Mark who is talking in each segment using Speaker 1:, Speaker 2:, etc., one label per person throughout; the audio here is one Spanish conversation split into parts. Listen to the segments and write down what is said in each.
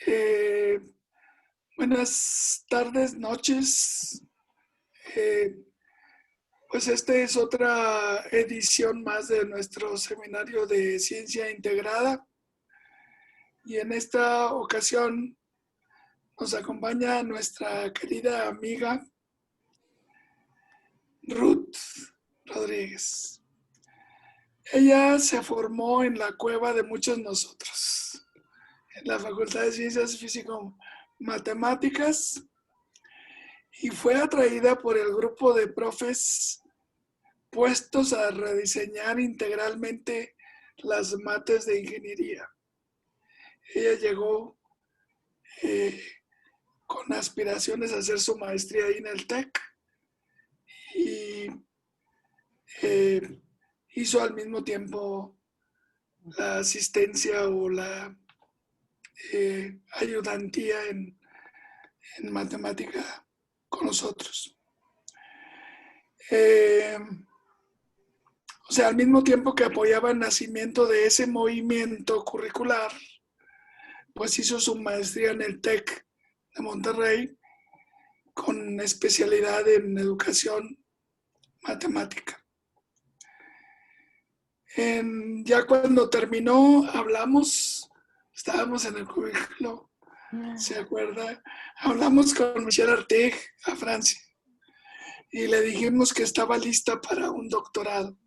Speaker 1: Eh, Buenas tardes, noches. Eh, pues esta es otra edición más de nuestro seminario de ciencia integrada y en esta ocasión nos acompaña nuestra querida amiga Ruth Rodríguez. Ella se formó en la cueva de muchos nosotros, en la Facultad de Ciencias Físico-Matemáticas, y fue atraída por el grupo de profes puestos a rediseñar integralmente las mates de ingeniería. Ella llegó eh, con aspiraciones a hacer su maestría ahí en el TEC y eh, hizo al mismo tiempo la asistencia o la ayudantía en matemática con nosotros. Eh, o sea, al mismo tiempo que apoyaba el nacimiento de ese movimiento curricular, pues hizo su maestría en el TEC de Monterrey con especialidad en educación matemática. Ya cuando terminó, estábamos en el cubículo, ¿se acuerda? Hablamos con Michelle Artig a Francia y le dijimos que estaba lista para un doctorado.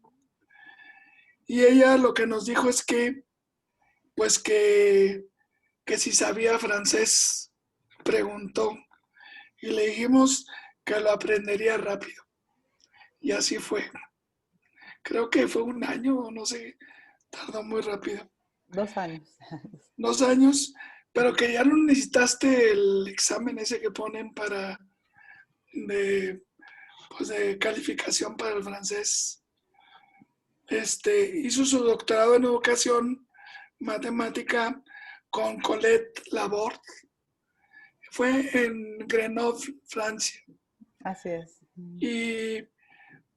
Speaker 1: Y ella lo que nos dijo es que, pues que si sabía francés, preguntó. Y le dijimos que lo aprendería rápido. Y así fue. Creo que fue un año, no sé, tardó muy rápido.
Speaker 2: 2 años.
Speaker 1: 2 años, pero que ya no necesitaste el examen ese que ponen de, pues de calificación para el francés. Hizo su doctorado en educación matemática con Colette Laborde. Fue en Grenoble, Francia.
Speaker 2: Así es.
Speaker 1: Y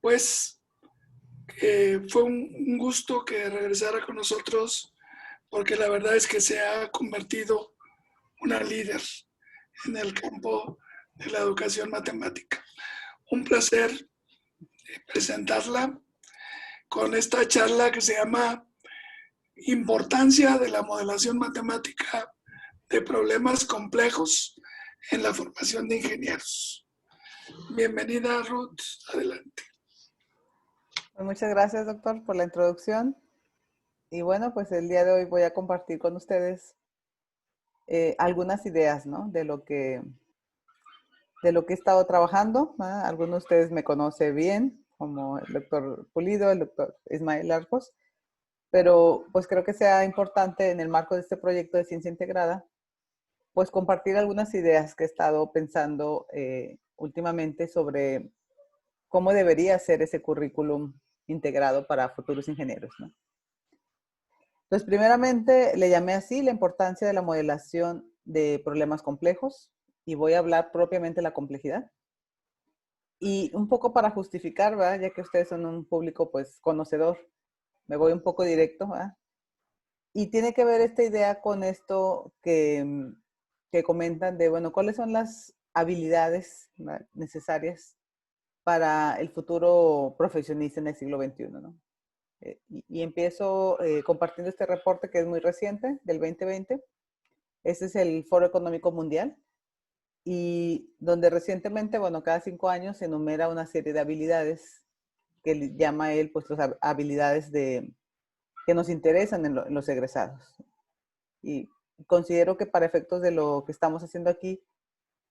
Speaker 1: pues fue un gusto que regresara con nosotros porque la verdad es que se ha convertido una líder en el campo de la educación matemática. Un placer presentarla con esta charla que se llama Importancia de la modelación matemática de problemas complejos en la formación de ingenieros. Bienvenida, Ruth. Adelante.
Speaker 2: Pues muchas gracias, doctor, por la introducción. Y bueno, pues el día de hoy voy a compartir con ustedes algunas ideas, ¿no? De lo que he estado trabajando, ¿verdad? Algunos de ustedes me conocen bien, como el doctor Pulido, el doctor Ismael Arcos, pero pues creo que sea importante en el marco de este proyecto de ciencia integrada, pues compartir algunas ideas que he estado pensando últimamente sobre cómo debería ser ese currículum integrado para futuros ingenieros, ¿no? Entonces, primeramente le llamé así la importancia de la modelación de problemas complejos y voy a hablar propiamente de la complejidad. Y un poco para justificar, ¿verdad? Ya que ustedes son un público pues conocedor, me voy un poco directo, ¿verdad? Y tiene que ver esta idea con esto que comentan de, bueno, ¿cuáles son las habilidades, ¿verdad?, necesarias para el futuro profesionista en el siglo XXI, ¿no? Y empiezo compartiendo este reporte que es muy reciente, del 2020. Este es el Foro Económico Mundial y donde recientemente, bueno, cada 5 años se enumera una serie de habilidades que llama él, pues, las habilidades que nos interesan en los egresados. Y considero que para efectos de lo que estamos haciendo aquí,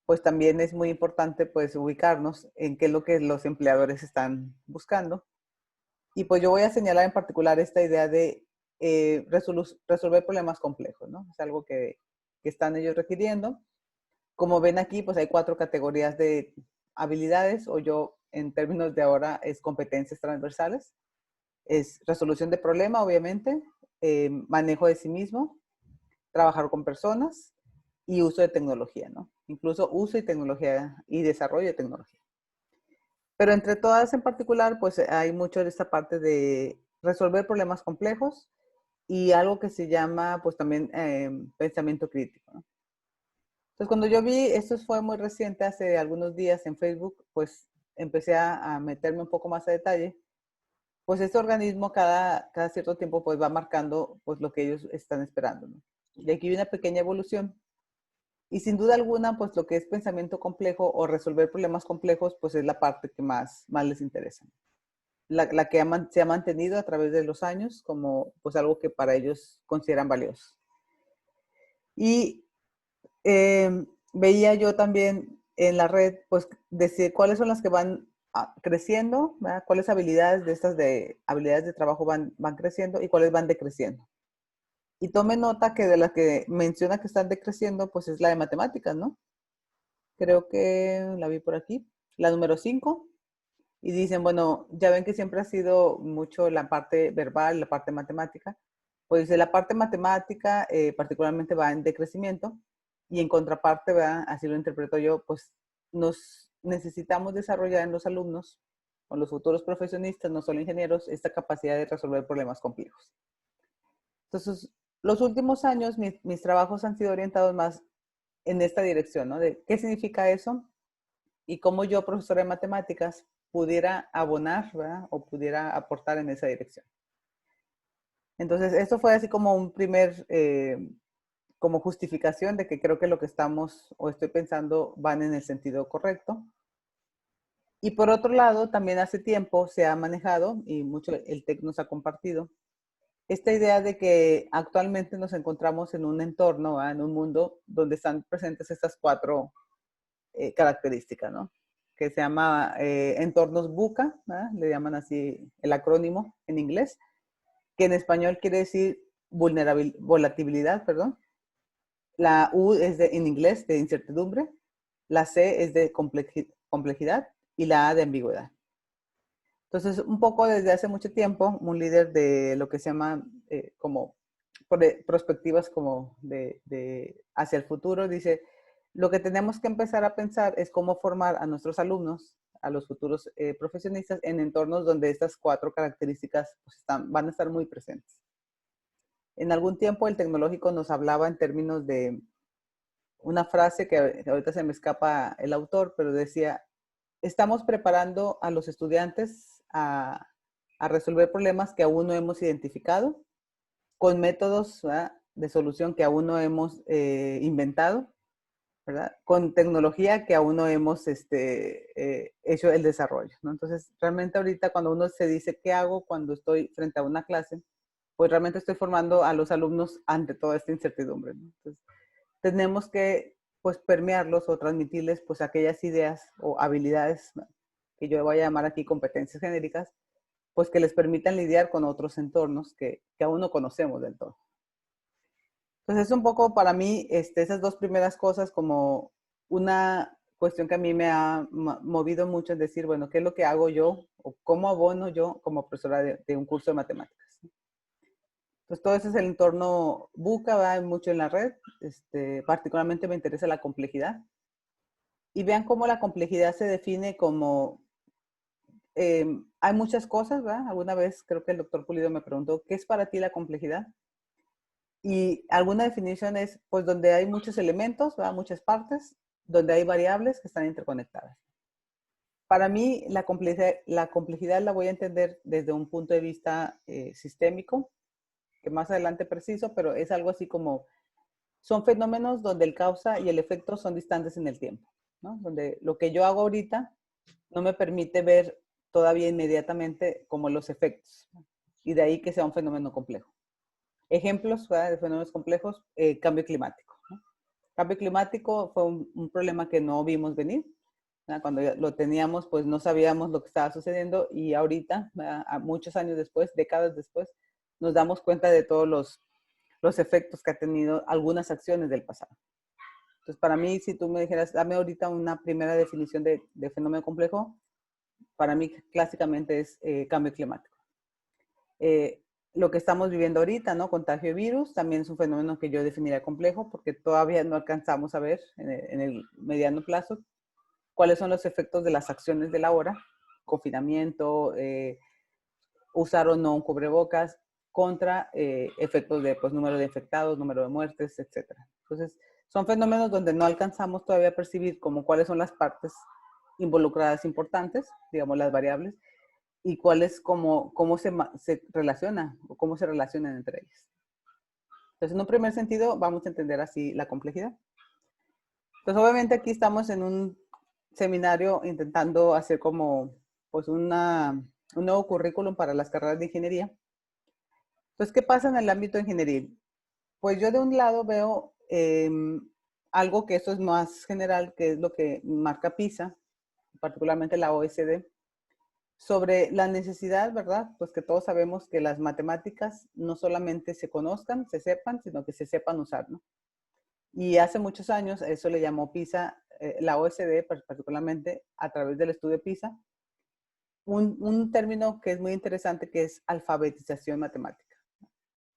Speaker 2: pues también es muy importante, pues, ubicarnos en qué es lo que los empleadores están buscando. Y pues yo voy a señalar en particular esta idea de resolver problemas complejos, ¿no? Es algo que están ellos requiriendo. Como ven aquí, pues hay 4 categorías de habilidades, o yo en términos de ahora es competencias transversales. Es resolución de problema, obviamente, manejo de sí mismo, trabajar con personas y uso de tecnología, ¿no? Incluso uso y tecnología y desarrollo de tecnología. Pero entre todas en particular, pues hay mucho de esta parte de resolver problemas complejos y algo que se llama, pues también pensamiento crítico, ¿no? Entonces, cuando yo vi, esto fue muy reciente, hace algunos días en Facebook, pues empecé a meterme un poco más a detalle. Pues este organismo cada cierto tiempo pues va marcando pues lo que ellos están esperando, ¿no? Y aquí hay una pequeña evolución. Y sin duda alguna, pues lo que es pensamiento complejo o resolver problemas complejos, pues es la parte que más les interesa. La que se ha mantenido a través de los años como pues algo que para ellos consideran valioso. Y veía yo también en la red, pues decir cuáles son las que van creciendo, ¿verdad? Cuáles habilidades de estas de habilidades de trabajo van creciendo y cuáles van decreciendo. Y tome nota que de las que menciona que están decreciendo, pues es la de matemáticas, ¿no? Creo que la vi por aquí, la número 5. Y dicen, bueno, ya ven que siempre ha sido mucho la parte verbal, la parte matemática. Pues de la parte matemática particularmente va en decrecimiento y en contraparte, ¿verdad? Así lo interpreto yo, pues nos necesitamos desarrollar en los alumnos o los futuros profesionistas, no solo ingenieros, esta capacidad de resolver problemas complejos. Entonces, los últimos años mis trabajos han sido orientados más en esta dirección, ¿no? De qué significa eso y cómo yo, profesora de matemáticas, pudiera abonar, ¿verdad? O pudiera aportar en esa dirección. Entonces, esto fue así como un primer, como justificación de que creo que lo que estamos o estoy pensando van en el sentido correcto. Y por otro lado, también hace tiempo se ha manejado, y mucho el TEC nos ha compartido, esta idea de que actualmente nos encontramos en un entorno, ¿verdad? En un mundo donde están presentes estas 4 características, ¿no? Que se llama entornos BUCA, ¿verdad? Le llaman así el acrónimo en inglés, que en español quiere decir volatilidad, perdón. La U es en inglés de incertidumbre, la C es de complejidad y la A de ambigüedad. Entonces, un poco desde hace mucho tiempo, un líder de lo que se llama como perspectivas como hacia el futuro, dice, lo que tenemos que empezar a pensar es cómo formar a nuestros alumnos, a los futuros profesionistas, en entornos donde estas 4 características pues, van a estar muy presentes. En algún tiempo el tecnológico nos hablaba en términos de una frase que ahorita se me escapa el autor, pero decía, estamos preparando a los estudiantes a resolver problemas que aún no hemos identificado, con métodos, ¿verdad?, de solución que aún no hemos inventado, ¿verdad?, con tecnología que aún no hemos hecho el desarrollo, ¿no? Entonces, realmente ahorita cuando uno se dice, ¿qué hago cuando estoy frente a una clase? Pues realmente estoy formando a los alumnos ante toda esta incertidumbre, ¿no? Entonces, tenemos que pues permearlos o transmitirles pues aquellas ideas o habilidades, ¿no?, que yo voy a llamar aquí competencias genéricas, pues que les permitan lidiar con otros entornos que aún no conocemos del todo. Entonces es un poco para mí esas 2 primeras cosas como una cuestión que a mí me ha movido mucho en decir, bueno, ¿qué es lo que hago yo o cómo abono yo como profesora de un curso de matemáticas? Entonces, todo ese es el entorno BUCA, va mucho en la red. Particularmente me interesa la complejidad. Y vean cómo la complejidad se define como, hay muchas cosas, ¿verdad? Alguna vez creo que el doctor Pulido me preguntó, ¿qué es para ti la complejidad? Y alguna definición es, pues, donde hay muchos elementos, ¿verdad?, muchas partes, donde hay variables que están interconectadas. Para mí, la complejidad la voy a entender desde un punto de vista sistémico, que más adelante preciso, pero es algo así como, son fenómenos donde el causa y el efecto son distantes en el tiempo, ¿no? Donde lo que yo hago ahorita no me permite ver todavía inmediatamente como los efectos, ¿no? Y de ahí que sea un fenómeno complejo. Ejemplos, ¿verdad?, de fenómenos complejos, cambio climático, ¿no? Cambio climático fue un problema que no vimos venir, ¿verdad? Cuando lo teníamos, pues no sabíamos lo que estaba sucediendo y ahorita, muchos años después, décadas después, nos damos cuenta de todos los efectos que ha tenido algunas acciones del pasado. Entonces, para mí, si tú me dijeras, dame ahorita una primera definición de fenómeno complejo, para mí clásicamente es cambio climático. Lo que estamos viviendo ahorita, ¿no? Contagio de virus, también es un fenómeno que yo definiría complejo porque todavía no alcanzamos a ver en el mediano plazo cuáles son los efectos de las acciones de la hora, confinamiento, usar o no un cubrebocas, contra efectos de pues, número de infectados, número de muertes, etc. Entonces, Son fenómenos donde no alcanzamos todavía a percibir como cuáles son las partes involucradas importantes, digamos las variables, y cuáles cómo se relaciona o cómo se relacionan entre ellas. Entonces, en un primer sentido, vamos a entender así la complejidad. Entonces, obviamente aquí estamos en un seminario intentando hacer como pues un nuevo currículum para las carreras de ingeniería. Entonces, ¿qué pasa en el ámbito ingenieril? Pues yo de un lado veo algo que eso es más general, que es lo que marca PISA, particularmente la OECD, sobre la necesidad, ¿verdad? Pues que todos sabemos que las matemáticas no solamente se conozcan, se sepan, sino que se sepan usar, ¿no? Y hace muchos años eso le llamó PISA, la OECD particularmente a través del estudio PISA, un término que es muy interesante que es alfabetización matemática.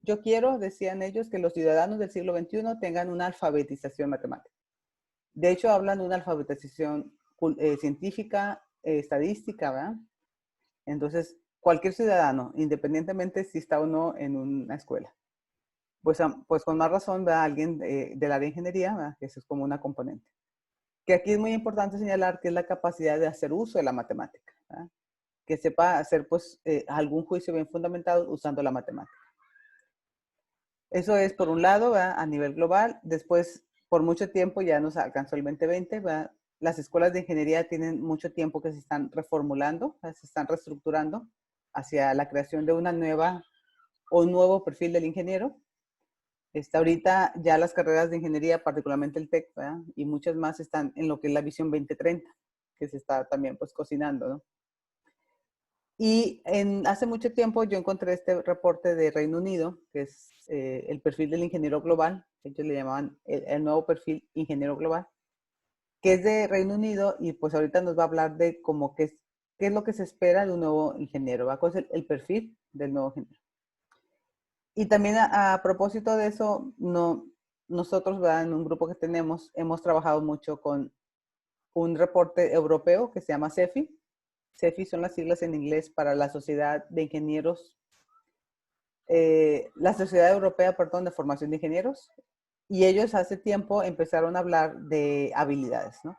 Speaker 2: Yo quiero, decían ellos, que los ciudadanos del siglo XXI tengan una alfabetización matemática. De hecho, hablan de una alfabetización científica, estadística, ¿verdad? Entonces, cualquier ciudadano, independientemente si está o no en una escuela, pues con más razón va alguien del área de ingeniería, ¿verdad? Que eso es como una componente. Que aquí es muy importante señalar que es la capacidad de hacer uso de la matemática, ¿verdad? Que sepa hacer pues algún juicio bien fundamentado usando la matemática. Eso es por un lado, ¿verdad? A nivel global. Después, por mucho tiempo, ya nos alcanzó el 2020, ¿verdad? Las escuelas de ingeniería tienen mucho tiempo que se están reformulando, ¿verdad? Se están reestructurando hacia la creación de una nueva o un nuevo perfil del ingeniero. Ahorita ya las carreras de ingeniería, particularmente el TEC, ¿verdad? Y muchas más están en lo que es la visión 2030, que se está también pues cocinando, ¿no? Y hace mucho tiempo yo encontré este reporte de Reino Unido, que es el perfil del ingeniero global, ellos le llamaban el nuevo perfil ingeniero global, que es de Reino Unido y pues ahorita nos va a hablar de cómo qué es lo que se espera de un nuevo ingeniero, ¿va? ¿Cuál es el perfil del nuevo ingeniero? Y también a propósito de eso, nosotros, ¿verdad? En un grupo que tenemos, hemos trabajado mucho con un reporte europeo que se llama CEFI. CEFI son las siglas en inglés para la Sociedad de Ingenieros, la Sociedad Europea, perdón, de Formación de Ingenieros. Y ellos hace tiempo empezaron a hablar de habilidades, ¿no?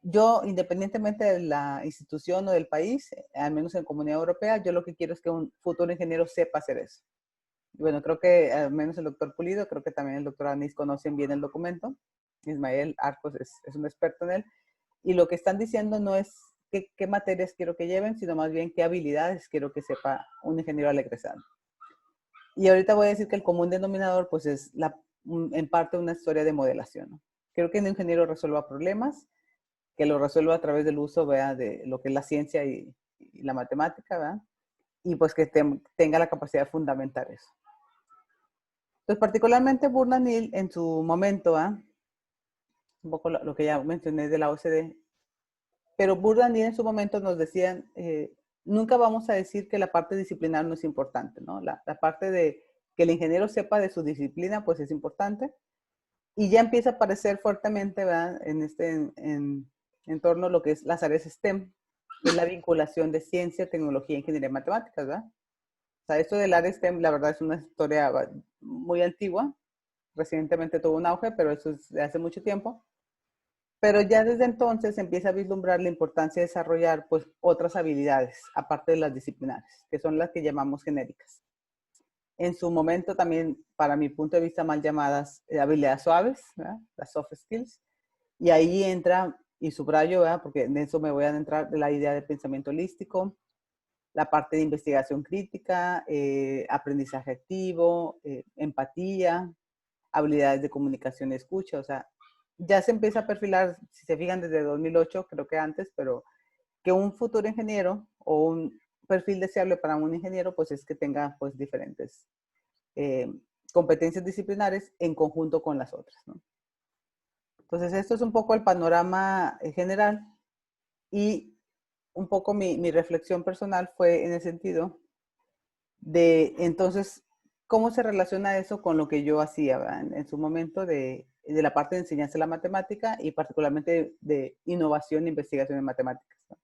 Speaker 2: Yo, independientemente de la institución o del país, al menos en Comunidad Europea, yo lo que quiero es que un futuro ingeniero sepa hacer eso. Bueno, creo que al menos el doctor Pulido, creo que también el doctor Anís conocen bien el documento. Ismael Arcos es un experto en él. Y lo que están diciendo no es qué materias quiero que lleven, sino más bien qué habilidades quiero que sepa un ingeniero al egresar. Y ahorita voy a decir que el común denominador pues es en parte una historia de modelación, ¿no? Creo que un ingeniero resuelva problemas, que lo resuelva a través del uso, ¿verdad? De lo que es la ciencia y la matemática, ¿verdad? Y pues que tenga la capacidad de fundamentar eso. Entonces, particularmente Burnham-Hill en su momento, un poco lo que ya mencioné de la OCDE, pero Burnham-Hill en su momento nos decían, nunca vamos a decir que la parte disciplinar no es importante, ¿no? La parte de que el ingeniero sepa de su disciplina, pues es importante. Y ya empieza a aparecer fuertemente, ¿verdad? En torno a lo que es las áreas STEM, que es la vinculación de ciencia, tecnología, ingeniería y matemáticas, ¿verdad? O sea, esto del área STEM, la verdad, es una historia muy antigua. Recientemente tuvo un auge, pero eso es de hace mucho tiempo. Pero ya desde entonces empieza a vislumbrar la importancia de desarrollar pues, otras habilidades, aparte de las disciplinares, que son las que llamamos genéricas. En su momento también, para mi punto de vista, mal llamadas habilidades suaves, ¿verdad? Las soft skills. Y ahí entra, y subrayo, ¿verdad? Porque en eso me voy a entrar de la idea de pensamiento holístico, la parte de investigación crítica, aprendizaje activo, empatía, habilidades de comunicación y escucha. O sea, ya se empieza a perfilar, si se fijan, desde 2008, creo que antes, pero que un futuro ingeniero o un perfil deseable para un ingeniero, pues es que tenga pues diferentes competencias disciplinares en conjunto con las otras, ¿no? Entonces, esto es un poco el panorama general y un poco mi reflexión personal fue en el sentido de, entonces, ¿cómo se relaciona eso con lo que yo hacía, ¿verdad? En su momento de la parte de enseñanza de la matemática y particularmente de innovación e investigación en matemáticas, ¿no?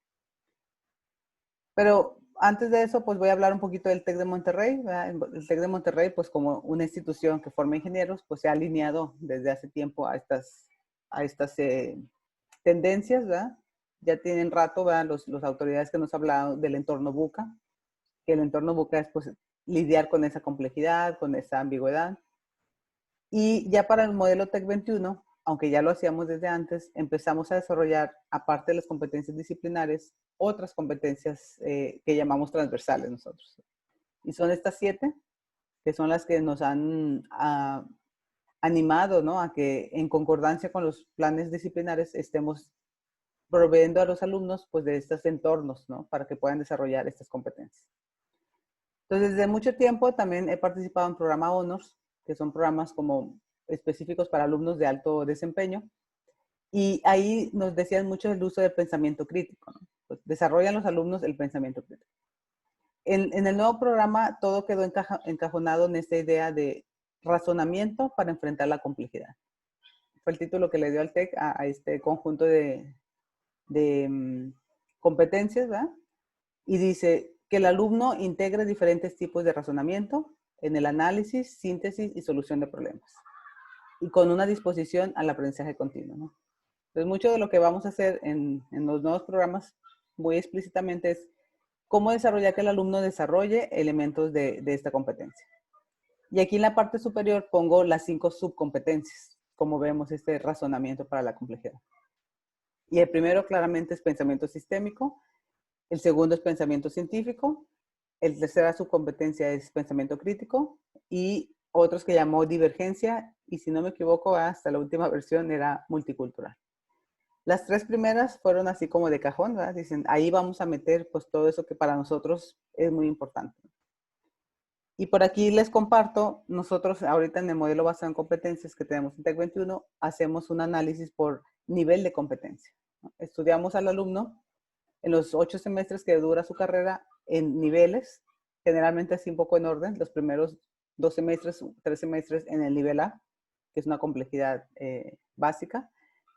Speaker 2: Pero antes de eso, pues voy a hablar un poquito del TEC de Monterrey, ¿verdad? El TEC de Monterrey, pues como una institución que forma ingenieros, pues se ha alineado desde hace tiempo a estas tendencias, ¿verdad? Ya tienen rato, ¿verdad? Los autoridades que nos han hablado del entorno VUCA, que el entorno VUCA es pues lidiar con esa complejidad, con esa ambigüedad. Y ya para el modelo TEC 21, aunque ya lo hacíamos desde antes, empezamos a desarrollar, aparte de las competencias disciplinares, otras competencias que llamamos transversales nosotros. Y son estas 7, que son las que nos han animado, ¿no? A que en concordancia con los planes disciplinares estemos proveyendo a los alumnos pues de estos entornos, ¿no? Para que puedan desarrollar estas competencias. Entonces, desde mucho tiempo también he participado en programa Honors, que son programas como específicos para alumnos de alto desempeño. Y ahí nos decían mucho el uso del pensamiento crítico, ¿no? Pues desarrollan los alumnos el pensamiento crítico. En el nuevo programa todo quedó encajonado en esta idea de razonamiento para enfrentar la complejidad. Fue el título que le dio al TEC a este conjunto de competencias, ¿verdad? Y dice que el alumno integre diferentes tipos de razonamiento en el análisis, síntesis y solución de problemas, y con una disposición al aprendizaje continuo, ¿no? Entonces, mucho de lo que vamos a hacer en los nuevos programas, muy explícitamente, es cómo desarrollar que el alumno desarrolle elementos de esta competencia. Y aquí en la parte superior pongo las 5 subcompetencias, como vemos este razonamiento para la complejidad. Y el primero claramente es pensamiento sistémico, el segundo es pensamiento científico, el tercera subcompetencia es pensamiento crítico y otros que llamó divergencia, y si no me equivoco, hasta la última versión era multicultural. Las 3 primeras fueron así como de cajón, ¿verdad? Dicen, ahí vamos a meter pues todo eso que para nosotros es muy importante. Y por aquí les comparto, nosotros ahorita en el modelo basado en competencias que tenemos en TEC 21, hacemos un análisis por nivel de competencia, ¿no? Estudiamos al alumno en los 8 semestres que dura su carrera en niveles, generalmente así un poco en orden, los primeros 2 semestres, 3 semestres en el nivel A, que es una complejidad básica.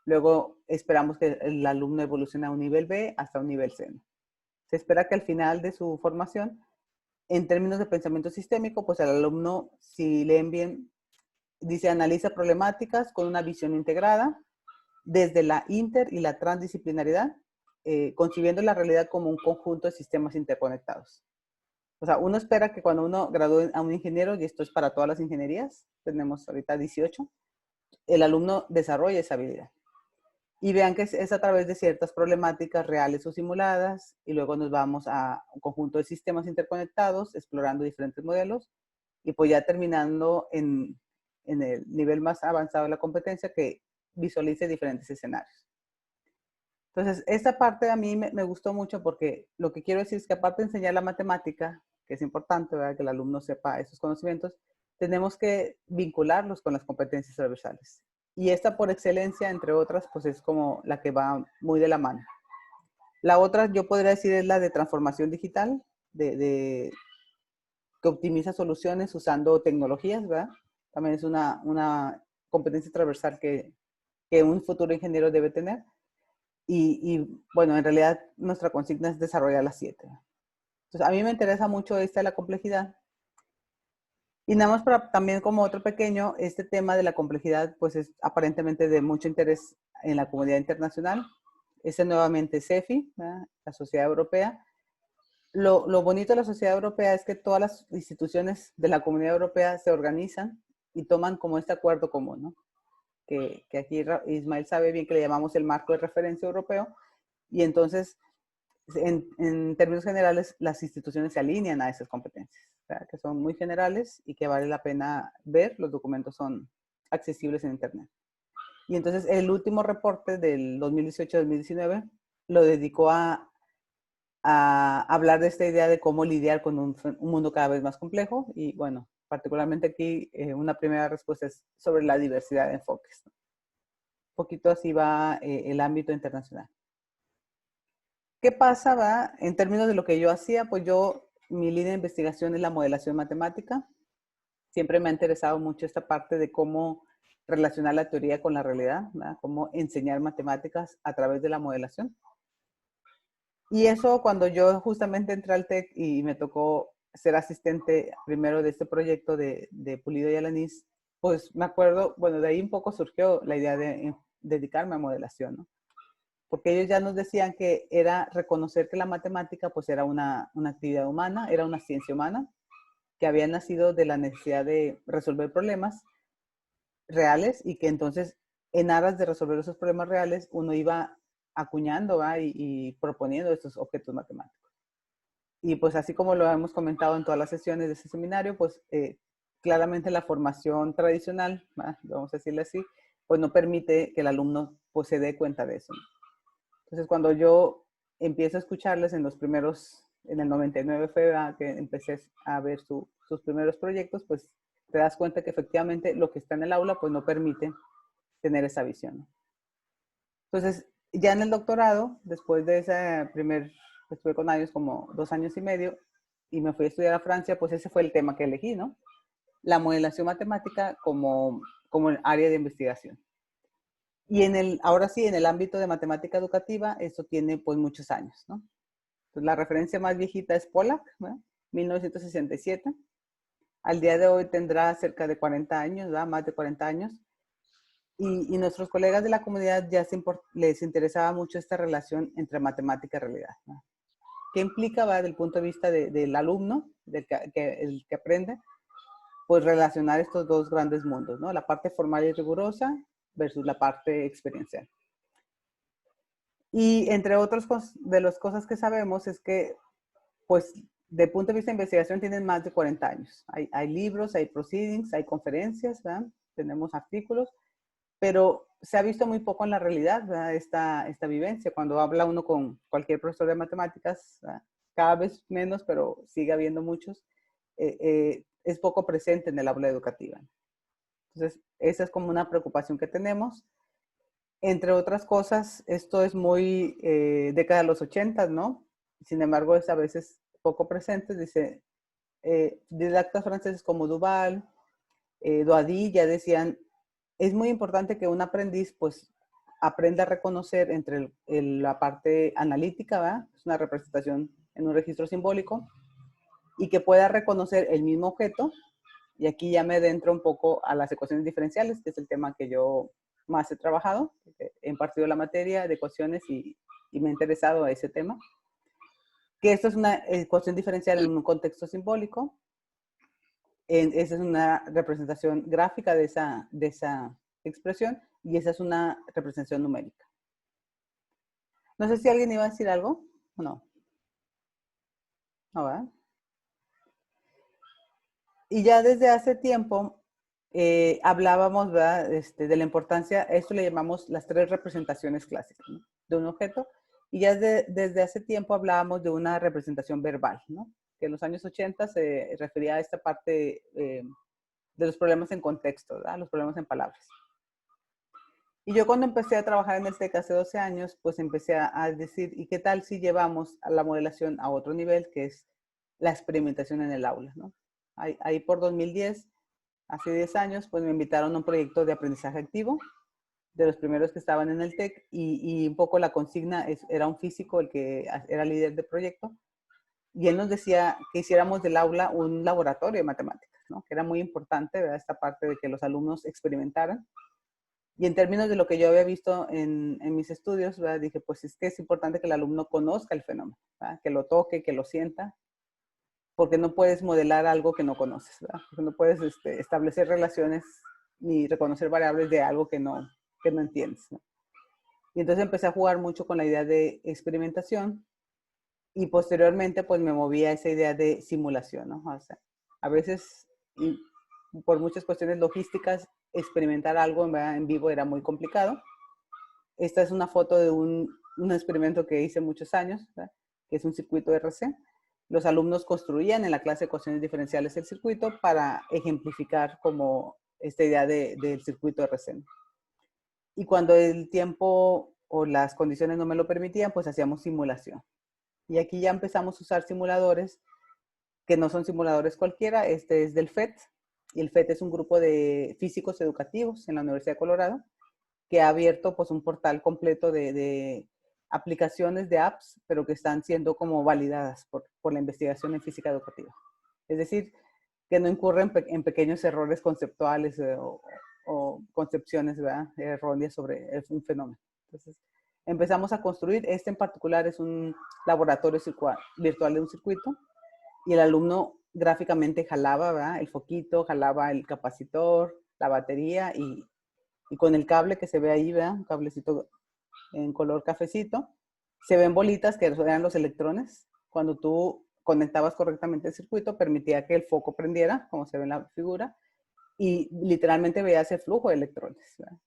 Speaker 2: Luego esperamos que el alumno evolucione a un nivel B hasta un nivel C. Se espera que al final de su formación, en términos de pensamiento sistémico, pues el alumno, si leen bien, dice analiza problemáticas con una visión integrada desde la inter y la transdisciplinaridad, concibiendo la realidad como un conjunto de sistemas interconectados. O sea, uno espera que cuando uno gradúe a un ingeniero, y esto es para todas las ingenierías, tenemos ahorita 18, el alumno desarrolle esa habilidad. Y vean que es a través de ciertas problemáticas reales o simuladas, y luego nos vamos a un conjunto de sistemas interconectados, explorando diferentes modelos, y pues ya terminando en el nivel más avanzado de la competencia, que visualice diferentes escenarios. Entonces, esta parte a mí me gustó mucho porque lo que quiero decir es que aparte de enseñar la matemática, que es importante, ¿verdad?, que el alumno sepa esos conocimientos, tenemos que vincularlos con las competencias transversales. Y esta por excelencia, entre otras, pues es como la que va muy de la mano. La otra, yo podría decir, es la de transformación digital, que optimiza soluciones usando tecnologías, ¿verdad? También es una competencia transversal que un futuro ingeniero debe tener. Y bueno, en realidad nuestra consigna es desarrollar las 7. Entonces, a mí me interesa mucho esta de la complejidad. Y nada más para también como otro pequeño, este tema de la complejidad pues es aparentemente de mucho interés en la comunidad internacional. Este nuevamente CEFI, ¿verdad?, la Sociedad Europea. Lo bonito de la Sociedad Europea es que todas las instituciones de la Comunidad Europea se organizan y toman como este acuerdo común, ¿no? Que aquí Ismael sabe bien que le llamamos el marco de referencia europeo, y entonces en términos generales las instituciones se alinean a esas competencias, ¿verdad?, que son muy generales y que vale la pena ver. Los documentos son accesibles en internet. Y entonces el último reporte del 2018-2019 lo dedicó a hablar de esta idea de cómo lidiar con un mundo cada vez más complejo. Y bueno, particularmente aquí una primera respuesta es sobre la diversidad de enfoques, ¿no? Un poquito así va el ámbito internacional. ¿Qué pasa, va? En términos de lo que yo hacía, pues mi línea de investigación es la modelación matemática. Siempre me ha interesado mucho esta parte de cómo relacionar la teoría con la realidad, ¿verdad?, cómo enseñar matemáticas a través de la modelación. Y eso cuando yo justamente entré al TEC y me tocó ser asistente primero de este proyecto de Pulido y Alanís, pues me acuerdo, bueno, de ahí un poco surgió la idea de dedicarme a modelación, ¿no? Porque ellos ya nos decían que era reconocer que la matemática pues era una actividad humana, era una ciencia humana, que había nacido de la necesidad de resolver problemas reales y que entonces en aras de resolver esos problemas reales uno iba acuñando y proponiendo estos objetos matemáticos. Y pues así como lo hemos comentado en todas las sesiones de ese seminario, pues claramente la formación tradicional, vamos a decirle así, pues no permite que el alumno pues se dé cuenta de eso, ¿no? Entonces cuando yo empiezo a escucharles en los primeros, en el 99 fue que empecé a ver sus primeros proyectos, pues te das cuenta que efectivamente lo que está en el aula pues no permite tener esa visión, ¿no? Entonces, ya en el doctorado, después de ese primer, estuve con ellos como 2 años y medio y me fui a estudiar a Francia, pues ese fue el tema que elegí, ¿no? La modelación matemática como el área de investigación. Y ahora sí, en el ámbito de matemática educativa, eso tiene pues muchos años, ¿no? Entonces, la referencia más viejita es Pollack, ¿no? 1967. Al día de hoy tendrá cerca de 40 años, ¿verdad? Más de 40 años. Y nuestros colegas de la comunidad ya les interesaba mucho esta relación entre matemática y realidad, ¿no? ¿Qué implica, va, desde el punto de vista del alumno, el que aprende, pues relacionar estos dos grandes mundos, ¿no? La parte formal y rigurosa versus la parte experiencial. Y entre otras de las cosas que sabemos es que, pues, de punto de vista de investigación tienen más de 40 años. Hay libros, hay proceedings, hay conferencias, ¿verdad? Tenemos artículos, pero se ha visto muy poco en la realidad, ¿verdad? Esta vivencia. Cuando habla uno con cualquier profesor de matemáticas, ¿verdad? Cada vez menos, pero sigue habiendo muchos, es poco presente en el aula educativa. Entonces, esa es como una preocupación que tenemos. Entre otras cosas, esto es muy década de los 80, ¿no? Sin embargo, es a veces poco presente. Dice, didactas franceses como Duval, Doady ya decían, es muy importante que un aprendiz pues aprenda a reconocer entre la parte analítica, ¿verdad? Es una representación en un registro simbólico, y que pueda reconocer el mismo objeto, y aquí ya me adentro un poco a las ecuaciones diferenciales, que es el tema que yo más he trabajado, he impartido la materia de ecuaciones y me he interesado a ese tema, que esto es una ecuación diferencial en un contexto simbólico. Esa es una representación gráfica de esa expresión y esa es una representación numérica. No sé si alguien iba a decir algo o no. No, ¿verdad? Y ya desde hace tiempo hablábamos, ¿verdad? De la importancia, esto le llamamos las 3 representaciones clásicas, ¿no? De un objeto. Y ya desde hace tiempo hablábamos de una representación verbal, ¿no? Que en los años 80 se refería a esta parte de los problemas en contexto, ¿verdad? Los problemas en palabras. Y yo cuando empecé a trabajar en el TEC hace 12 años, pues empecé a decir, ¿y qué tal si llevamos a la modelación a otro nivel, que es la experimentación en el aula, ¿no? Ahí por 2010, hace 10 años, pues me invitaron a un proyecto de aprendizaje activo, de los primeros que estaban en el TEC, y un poco la consigna era un físico el que era líder del proyecto, y él nos decía que hiciéramos del aula un laboratorio de matemáticas, ¿no? Que era muy importante, ¿verdad? Esta parte de que los alumnos experimentaran. Y en términos de lo que yo había visto en mis estudios, ¿verdad? Dije, pues es que es importante que el alumno conozca el fenómeno, ¿verdad? Que lo toque, que lo sienta, porque no puedes modelar algo que no conoces, ¿verdad? Porque no puedes establecer relaciones ni reconocer variables de algo que no entiendes, ¿no? Y entonces empecé a jugar mucho con la idea de experimentación y posteriormente pues me moví a esa idea de simulación, ¿no? O sea, a veces, por muchas cuestiones logísticas, experimentar algo en vivo era muy complicado. Esta es una foto de un experimento que hice muchos años, ¿verdad? Que es un circuito RC. Los alumnos construían en la clase de ecuaciones diferenciales el circuito para ejemplificar como esta idea del circuito RC. Y cuando el tiempo o las condiciones no me lo permitían, pues hacíamos simulación. Y aquí ya empezamos a usar simuladores que no son simuladores cualquiera. Este es del FET, y el FET es un grupo de físicos educativos en la Universidad de Colorado que ha abierto pues un portal completo de aplicaciones de apps, pero que están siendo como validadas por la investigación en física educativa. Es decir, que no incurren en pequeños errores conceptuales o concepciones, ¿verdad?, erróneas sobre un fenómeno. Entonces, empezamos a construir. Este en particular es un laboratorio virtual de un circuito, y el alumno gráficamente jalaba, ¿verdad?, el foquito, jalaba el capacitor, la batería, y con el cable que se ve ahí, ¿verdad?, un cablecito en color cafecito, se ven bolitas que eran los electrones. Cuando tú conectabas correctamente el circuito, permitía que el foco prendiera, como se ve en la figura, y literalmente veías el flujo de electrones, ¿verdad?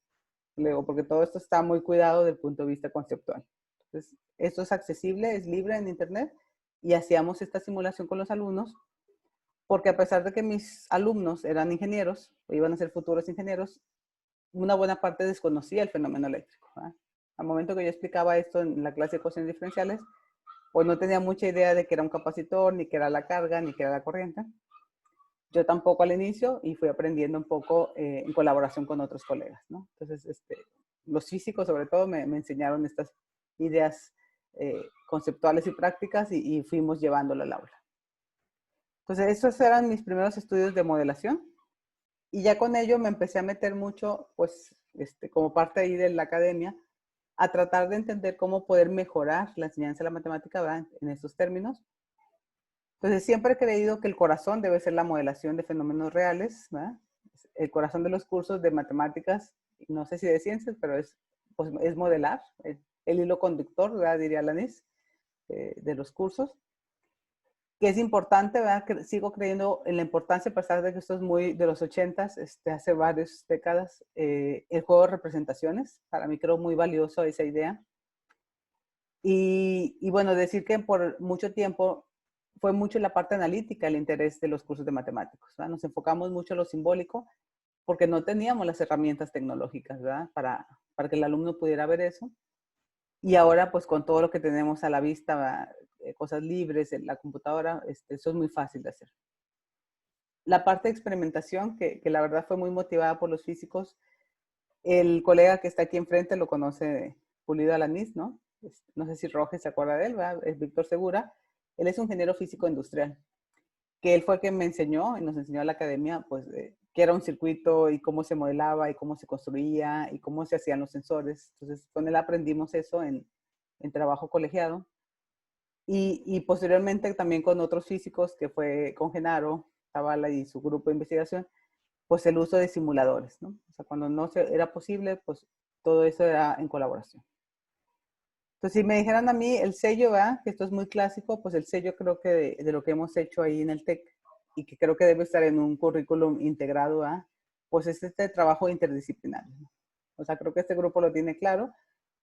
Speaker 2: Luego, porque todo esto está muy cuidado desde el punto de vista conceptual. Entonces, esto es accesible, es libre en internet, y hacíamos esta simulación con los alumnos, porque a pesar de que mis alumnos eran ingenieros, o iban a ser futuros ingenieros, una buena parte desconocía el fenómeno eléctrico, ¿verdad? Al momento que yo explicaba esto en la clase de ecuaciones diferenciales, pues no tenía mucha idea de que era un capacitor, ni que era la carga, ni que era la corriente. Yo tampoco al inicio, y fui aprendiendo un poco en colaboración con otros colegas, ¿no? Entonces, los físicos sobre todo me enseñaron estas ideas conceptuales y prácticas, y fuimos llevándolo al aula. Entonces, esos eran mis primeros estudios de modelación, y ya con ello me empecé a meter mucho, pues, como parte ahí de la academia, a tratar de entender cómo poder mejorar la enseñanza de la matemática, ¿verdad?, en estos términos. Entonces, siempre he creído que el corazón debe ser la modelación de fenómenos reales, ¿verdad? El corazón de los cursos de matemáticas, no sé si de ciencias, pero pues, es modelar, el hilo conductor, ¿verdad?, diría Alanis, de los cursos. Que es importante, ¿verdad? Que sigo creyendo en la importancia, a pesar de que esto es muy de los 80s, hace varias décadas, el juego de representaciones. Para mí creo muy valioso esa idea. Y bueno, decir que por mucho tiempo fue mucho la parte analítica el interés de los cursos de matemáticos, ¿verdad? Nos enfocamos mucho en lo simbólico porque no teníamos las herramientas tecnológicas, ¿verdad?, para que el alumno pudiera ver eso. Y ahora, pues con todo lo que tenemos a la vista, cosas libres en la computadora, eso es muy fácil de hacer. La parte de experimentación, que la verdad fue muy motivada por los físicos. El colega que está aquí enfrente lo conoce, Pulido Alanís, ¿no? No sé si Roges se acuerda de él, ¿verdad? Es Víctor Segura. Él es un ingeniero físico industrial, que él fue el que me enseñó y nos enseñó a la academia, pues, qué era un circuito y cómo se modelaba y cómo se construía y cómo se hacían los sensores. Entonces, con él aprendimos eso en trabajo colegiado. Y posteriormente también con otros físicos, que fue con Genaro Zavala y su grupo de investigación, pues el uso de simuladores, ¿no? O sea, cuando no era posible, pues todo eso era en colaboración. Entonces, si me dijeran a mí el sello, ¿verdad?, que esto es muy clásico, pues el sello creo que de lo que hemos hecho ahí en el TEC, y que creo que debe estar en un currículum integrado, ¿verdad?, pues es este trabajo interdisciplinario, ¿no? O sea, creo que este grupo lo tiene claro,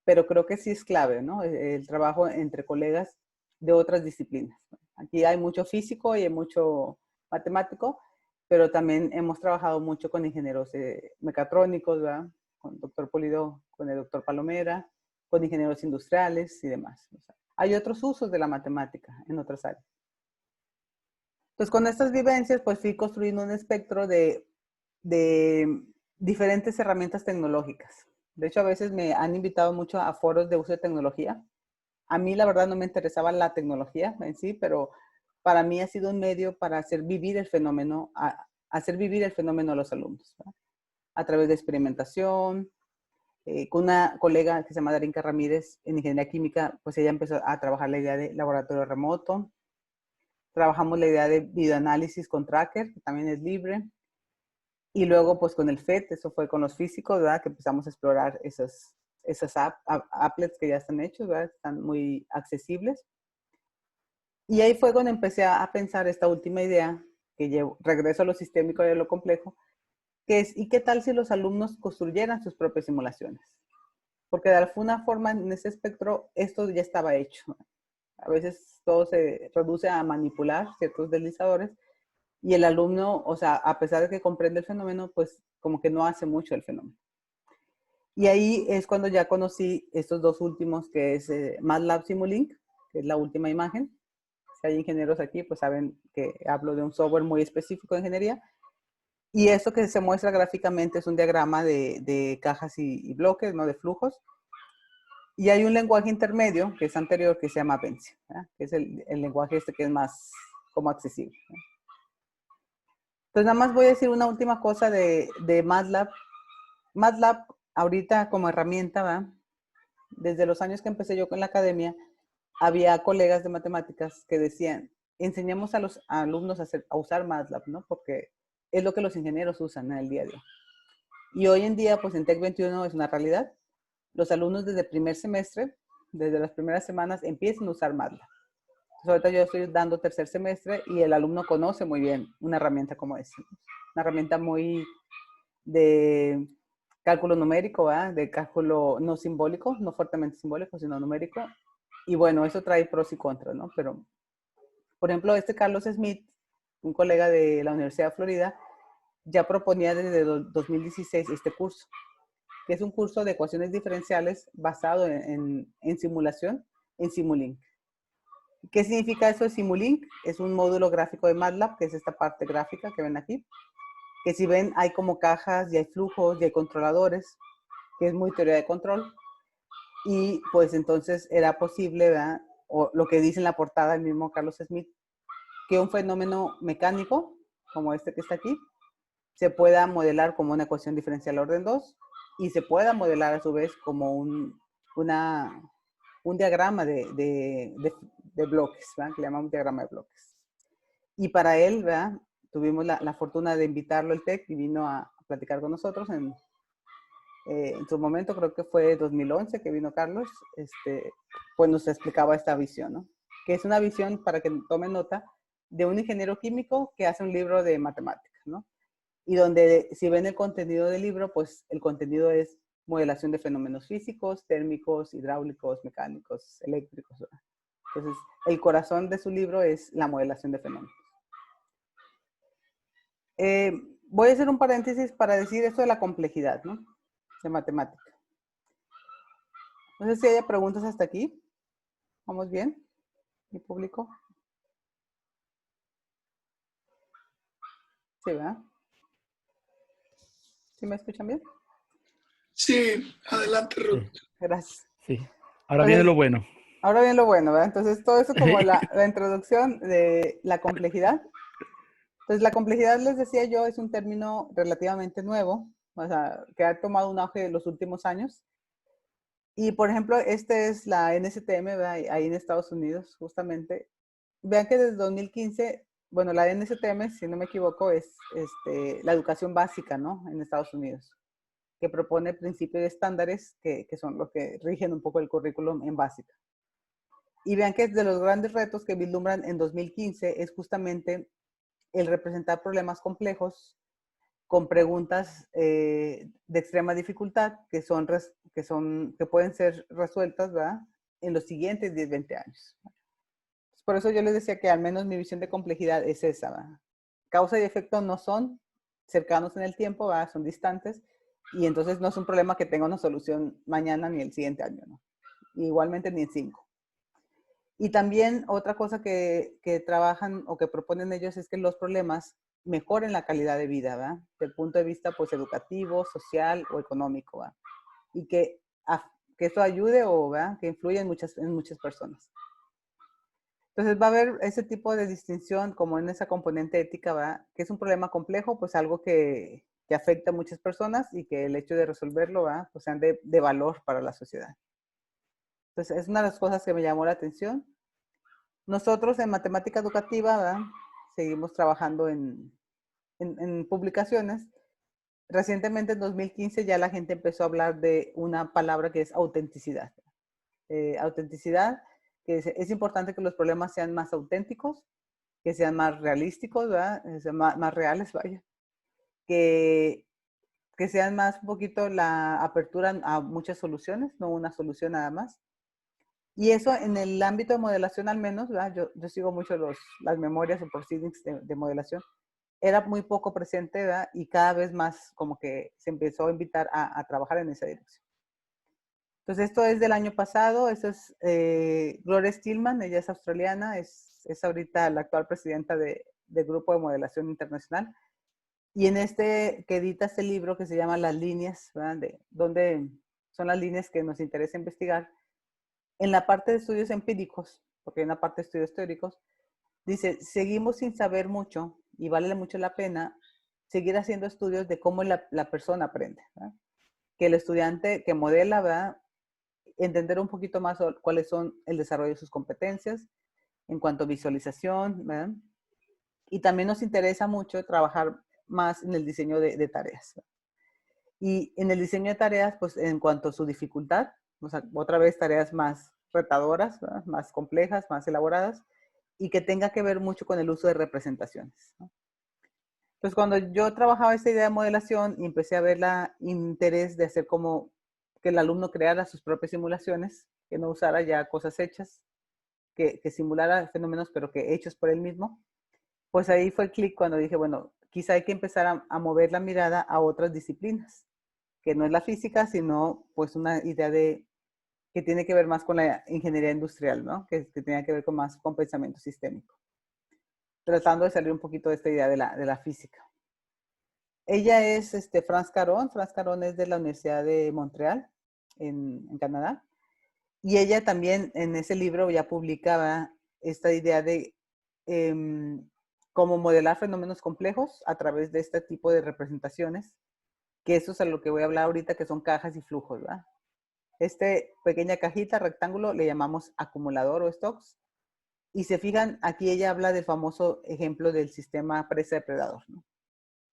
Speaker 2: pero creo que sí es clave, ¿no?, el trabajo entre colegas de otras disciplinas. Aquí hay mucho físico y hay mucho matemático, pero también hemos trabajado mucho con ingenieros mecatrónicos, ¿verdad?, con el doctor Pulido, con el doctor Palomera, con ingenieros industriales y demás. O sea, hay otros usos de la matemática en otras áreas. Entonces, con estas vivencias, pues fui construyendo un espectro de diferentes herramientas tecnológicas. De hecho, a veces me han invitado mucho a foros de uso de tecnología. A mí, la verdad, no me interesaba la tecnología en sí, pero para mí ha sido un medio para hacer vivir el fenómeno, hacer vivir el fenómeno a los alumnos, ¿verdad?, a través de experimentación. Con una colega que se llama Darinka Ramírez en ingeniería química, pues ella empezó a trabajar la idea de laboratorio remoto. Trabajamos la idea de videoanálisis con Tracker, que también es libre. Y luego, pues con el FET, eso fue con los físicos, ¿verdad?, que empezamos a explorar esas applets que ya están hechos, ¿verdad?, están muy accesibles. Y ahí fue cuando empecé a pensar esta última idea, que regreso a lo sistémico y a lo complejo, que es, ¿y qué tal si los alumnos construyeran sus propias simulaciones? Porque de alguna forma en ese espectro esto ya estaba hecho. A veces todo se reduce a manipular ciertos deslizadores, y el alumno, o sea, a pesar de que comprende el fenómeno, pues como que no hace mucho el fenómeno. Y ahí es cuando ya conocí estos dos últimos, que es MATLAB Simulink, que es la última imagen. Si hay ingenieros aquí, pues saben que hablo de un software muy específico de ingeniería. Y eso que se muestra gráficamente es un diagrama de cajas y bloques, ¿no?, de flujos. Y hay un lenguaje intermedio, que es anterior, que se llama Vensia, ¿verdad? Que es el lenguaje este que es más como accesible, ¿verdad? Entonces, nada más voy a decir una última cosa de MATLAB. MATLAB, ahorita como herramienta, ¿verdad? Desde los años que empecé yo con la academia, había colegas de matemáticas que decían, enseñemos a los alumnos a usar MATLAB, ¿no? Porque es lo que los ingenieros usan en el día a día. Y hoy en día, pues en Tech 21 es una realidad. Los alumnos desde el primer semestre, desde las primeras semanas, empiezan a usar MATLAB. Entonces, ahorita yo estoy dando tercer semestre y el alumno conoce muy bien una herramienta como esta. Una herramienta muy de cálculo numérico, ¿verdad? De cálculo no simbólico, no fuertemente simbólico, sino numérico. Y bueno, eso trae pros y contras, ¿no? Pero, por ejemplo, este Carlos Smith, un colega de la Universidad de Florida, ya proponía desde 2016 este curso, que es un curso de ecuaciones diferenciales basado en simulación, en Simulink. ¿Qué significa eso de Simulink? Es un módulo gráfico de MATLAB, que es esta parte gráfica que ven aquí, que si ven hay como cajas y hay flujos y hay controladores, que es muy teoría de control. Y pues entonces era posible, ¿verdad? O lo que dice en la portada el mismo Carlos Smith, que un fenómeno mecánico, como este que está aquí, se pueda modelar como una ecuación diferencial orden 2 y se pueda modelar a su vez como un diagrama de bloques, ¿verdad? Que le llamamos diagrama de bloques. Y para él, ¿verdad? Tuvimos la fortuna de invitarlo al TEC y vino a platicar con nosotros en su momento, creo que fue 2011 que vino Carlos, pues nos explicaba esta visión, ¿no? Que es una visión, para que tomen nota, de un ingeniero químico que hace un libro de matemáticas, ¿no? Y donde si ven el contenido del libro, pues el contenido es modelación de fenómenos físicos, térmicos, hidráulicos, mecánicos, eléctricos, ¿verdad? Entonces, el corazón de su libro es la modelación de fenómenos. Voy a hacer un paréntesis para decir esto de la complejidad, ¿no? De matemática. No sé si hay preguntas hasta aquí. ¿Vamos bien? ¿Mi público? Sí, ¿verdad? ¿Sí me escuchan bien?
Speaker 1: Sí, adelante, Ruth.
Speaker 3: Sí,
Speaker 2: Gracias.
Speaker 3: sí. Ahora viene
Speaker 2: Entonces,
Speaker 3: lo bueno.
Speaker 2: ahora viene lo bueno, ¿verdad? Entonces, todo eso como la introducción de la complejidad. Entonces, la complejidad, les decía yo, es un término relativamente nuevo, o sea, que ha tomado un auge en los últimos años. Y, por ejemplo, este es la NSTM, ¿verdad? Ahí en Estados Unidos, justamente. Vean que desde 2015, bueno, la NSTM, si no me equivoco, es la educación básica, ¿no? En Estados Unidos, que propone principios y estándares que son los que rigen un poco el currículum en básica. Y vean que de los grandes retos que vislumbran en 2015 es justamente el representar problemas complejos con preguntas de extrema dificultad que pueden ser resueltas, ¿verdad? En los siguientes 10, 20 años. Por eso yo les decía que al menos mi visión de complejidad es esa, ¿verdad? Causa y efecto no son cercanos en el tiempo, ¿verdad? Son distantes, y entonces no es un problema que tenga una solución mañana ni el siguiente año, ¿no? Igualmente ni en 5. Y también otra cosa que trabajan o que proponen ellos es que los problemas mejoren la calidad de vida, ¿verdad? Desde el punto de vista, pues, educativo, social o económico, ¿verdad? Y que eso ayude o, ¿verdad? Que influya en muchas personas. Entonces va a haber ese tipo de distinción como en esa componente ética, ¿verdad? Que es un problema complejo, pues algo que afecta a muchas personas y que el hecho de resolverlo, ¿verdad? Pues sean de valor para la sociedad. Entonces es una de las cosas que me llamó la atención. Nosotros en matemática educativa, ¿verdad? Seguimos trabajando en publicaciones. Recientemente en 2015 ya la gente empezó a hablar de una palabra que es autenticidad. Autenticidad, que es importante que los problemas sean más auténticos, que sean más realísticos, ¿verdad? Más reales, vaya. Que sean más un poquito la apertura a muchas soluciones, no una solución nada más. Y eso en el ámbito de modelación al menos, ¿verdad? Yo sigo mucho las memorias o proceedings de modelación. Era muy poco presente, ¿verdad? Y cada vez más como que se empezó a invitar a trabajar en esa dirección. Entonces, esto es del año pasado. Esto es Gloria Stillman, ella es australiana, es ahorita la actual presidenta del Grupo de Modelación Internacional. Y en que edita este libro que se llama Las líneas, ¿verdad? Donde son las líneas que nos interesa investigar, en la parte de estudios empíricos, porque hay una parte de estudios teóricos, dice, seguimos sin saber mucho y vale mucho la pena seguir haciendo estudios de cómo la persona aprende, ¿verdad? Que el estudiante que modela, ¿verdad? Entender un poquito más cuáles son el desarrollo de sus competencias en cuanto a visualización, ¿verdad? Y también nos interesa mucho trabajar más en el diseño de tareas. Y en el diseño de tareas, pues en cuanto a su dificultad, o sea, otra vez tareas más retadoras, ¿verdad? Más complejas, más elaboradas, y que tenga que ver mucho con el uso de representaciones, ¿no? Entonces, cuando yo trabajaba esta idea de modelación y empecé a ver la interés de hacer como que el alumno creara sus propias simulaciones, que no usara ya cosas hechas, que simulara fenómenos, pero que hechos por él mismo, pues ahí fue el clic cuando dije, bueno, quizá hay que empezar a mover la mirada a otras disciplinas, que no es la física, sino pues una idea de que tiene que ver más con la ingeniería industrial, ¿no? Que tiene que ver con más con pensamiento sistémico, tratando de salir un poquito de esta idea de la física. Ella es France Caron. France Caron es de la Universidad de Montreal, en Canadá. Y ella también en ese libro ya publicaba esta idea de cómo modelar fenómenos complejos a través de este tipo de representaciones, que eso es a lo que voy a hablar ahorita, que son cajas y flujos, ¿verdad? Pequeña cajita, rectángulo, le llamamos acumulador o stocks. Y se fijan, aquí ella habla del famoso ejemplo del sistema presa-depredador, ¿no?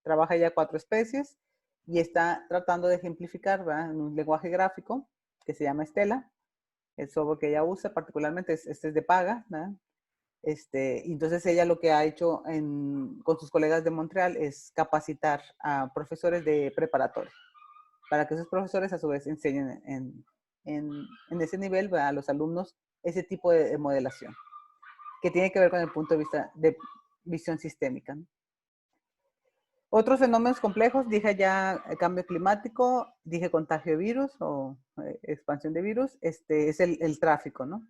Speaker 2: Trabaja ya 4 especies y está tratando de ejemplificar, ¿verdad? En un lenguaje gráfico que se llama Stella. El software que ella usa particularmente es de paga, ¿verdad? Entonces ella lo que ha hecho con sus colegas de Montreal es capacitar a profesores de preparatoria para que esos profesores a su vez enseñen en ese nivel, ¿verdad? A los alumnos ese tipo de modelación que tiene que ver con el punto de vista de visión sistémica, ¿no? Otros fenómenos complejos, dije ya cambio climático, dije contagio de virus o expansión de virus, es el tráfico, ¿no?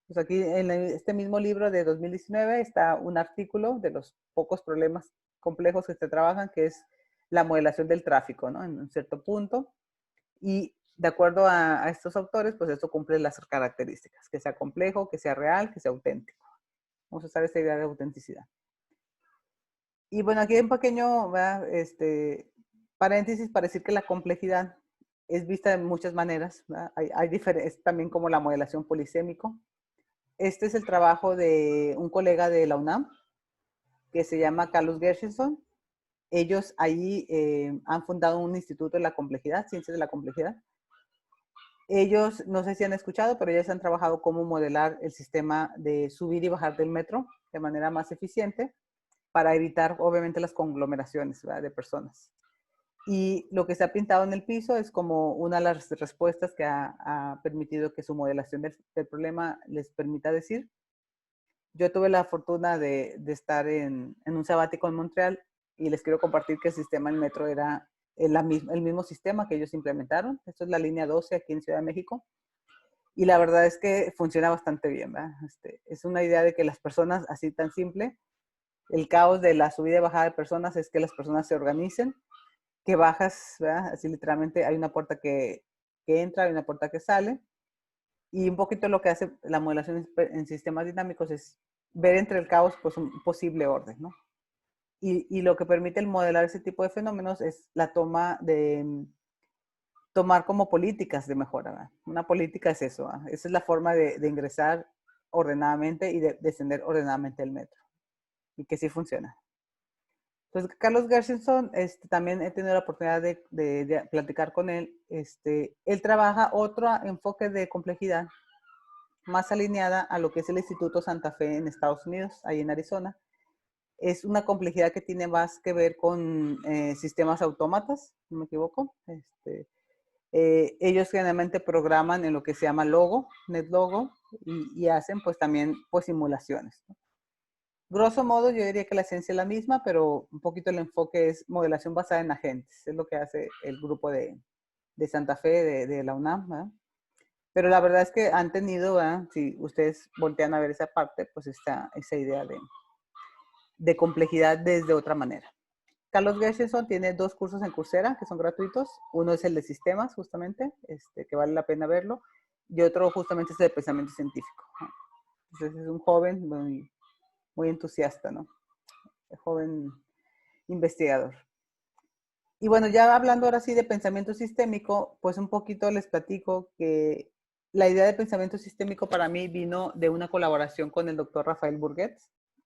Speaker 2: Pues aquí en este mismo libro de 2019 está un artículo de los pocos problemas complejos que se trabajan, que es la modelación del tráfico, ¿no? En un cierto punto. Y de acuerdo a estos autores, pues esto cumple las características, que sea complejo, que sea real, que sea auténtico. Vamos a usar esta idea de autenticidad. Y bueno, aquí hay un pequeño, ¿verdad? Paréntesis para decir que la complejidad es vista de muchas maneras, ¿verdad? Hay diferentes, también como la modelación polisémico. Este es el trabajo de un colega de la UNAM, que se llama Carlos Gershenson. Ellos ahí han fundado un instituto de la complejidad, ciencias de la complejidad. Ellos, no sé si han escuchado, pero ellos han trabajado cómo modelar el sistema de subir y bajar del metro de manera más eficiente para evitar, obviamente, las conglomeraciones, ¿verdad? De personas. Y lo que se ha pintado en el piso es como una de las respuestas que ha permitido que su modelación del problema les permita decir. Yo tuve la fortuna de estar en un sabático en Montreal y les quiero compartir que el sistema del metro era el mismo sistema que ellos implementaron. Esto es la línea 12 aquí en Ciudad de México. Y la verdad es que funciona bastante bien, ¿verdad? Es una idea de que las personas, así tan simple, el caos de la subida y bajada de personas es que las personas se organicen, que bajas, ¿verdad? Así literalmente hay una puerta que entra, hay una puerta que sale. Y un poquito lo que hace la modelación en sistemas dinámicos es ver entre el caos pues un posible orden, ¿no? Y lo que permite el modelar ese tipo de fenómenos es la toma de tomar como políticas de mejora, ¿verdad? Una política es eso, ¿verdad? Esa es la forma de ingresar ordenadamente y de descender ordenadamente el metro. Y que sí funciona. Entonces, Carlos Gershenson, también he tenido la oportunidad de platicar con él. Él trabaja otro enfoque de complejidad más alineada a lo que es el Instituto Santa Fe en Estados Unidos, ahí en Arizona. Es una complejidad que tiene más que ver con sistemas autómatas, no me equivoco. Ellos generalmente programan en lo que se llama logo, NetLogo, y hacen pues también pues simulaciones, ¿no? Grosso modo, yo diría que la ciencia es la misma, pero un poquito el enfoque es modelación basada en agentes. Es lo que hace el grupo de Santa Fe, de la UNAM, ¿verdad? Pero la verdad es que han tenido, ¿verdad? Si ustedes voltean a ver esa parte, pues está esa idea de complejidad desde otra manera. Carlos Gershenson tiene 2 cursos en Coursera que son gratuitos. Uno es el de sistemas, justamente, que vale la pena verlo. y otro justamente es de pensamiento científico. Entonces es un joven muy entusiasta, ¿no? Un joven investigador. Y bueno, ya hablando ahora sí de pensamiento sistémico, pues un poquito les platico que la idea de pensamiento sistémico para mí vino de una colaboración con el doctor Rafael Burguet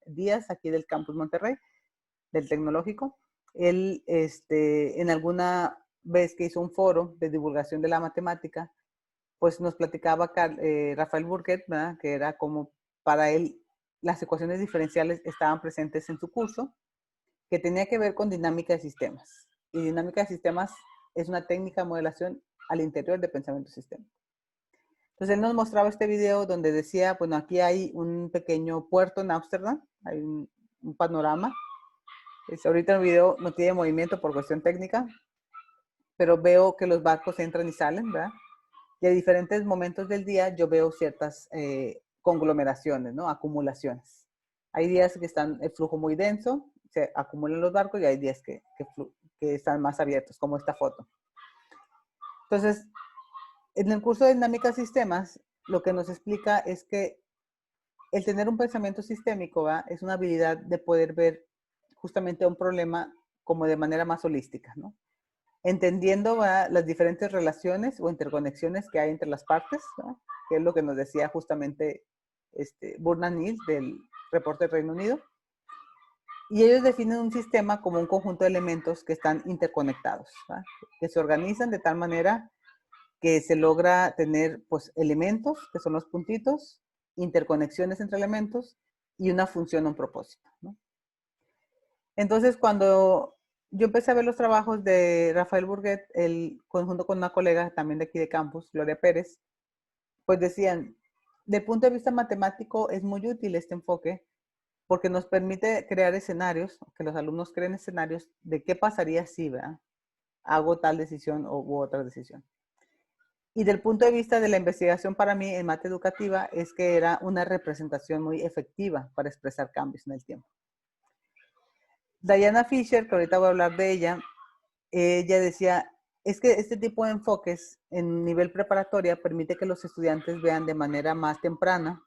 Speaker 2: Díaz, aquí del Campus Monterrey, del Tecnológico. Él, en alguna vez que hizo un foro de divulgación de la matemática, pues nos platicaba Rafael Burguet, ¿verdad? Que era como para él las ecuaciones diferenciales estaban presentes en su curso, que tenía que ver con dinámica de sistemas. Y dinámica de sistemas es una técnica de modelación al interior de pensamiento sistémico. Entonces él nos mostraba este video donde decía, bueno, aquí hay un pequeño puerto en Ámsterdam, hay un panorama. Ahorita el video no tiene movimiento por cuestión técnica, pero veo que los barcos entran y salen, ¿verdad? Y a diferentes momentos del día yo veo ciertas conglomeraciones, ¿no? Acumulaciones. Hay días que están el flujo muy denso, se acumulan los barcos, y hay días que están más abiertos, como esta foto. Entonces, en el curso de dinámica de sistemas, lo que nos explica es que el tener un pensamiento sistémico, ¿va? Es una habilidad de poder ver justamente un problema como de manera más holística, ¿no? Entendiendo, ¿va? Las diferentes relaciones o interconexiones que hay entre las partes, ¿va? Que es lo que nos decía justamente Burnham East del reporte del Reino Unido. Y ellos definen un sistema como un conjunto de elementos que están interconectados, ¿va? Que se organizan de tal manera que se logra tener pues elementos, que son los puntitos, interconexiones entre elementos y una función o un propósito, ¿no? Entonces, cuando yo empecé a ver los trabajos de Rafael Burguet, él, junto con una colega también de aquí de campus, Gloria Pérez, pues decían, del punto de vista matemático es muy útil este enfoque porque nos permite crear escenarios, que los alumnos creen escenarios de qué pasaría si, ¿verdad? Hago tal decisión u otra decisión. Y del punto de vista de la investigación para mí en mate educativa es que era una representación muy efectiva para expresar cambios en el tiempo. Diana Fisher, que ahorita voy a hablar de ella, ella decía, es que este tipo de enfoques en nivel preparatoria permite que los estudiantes vean de manera más temprana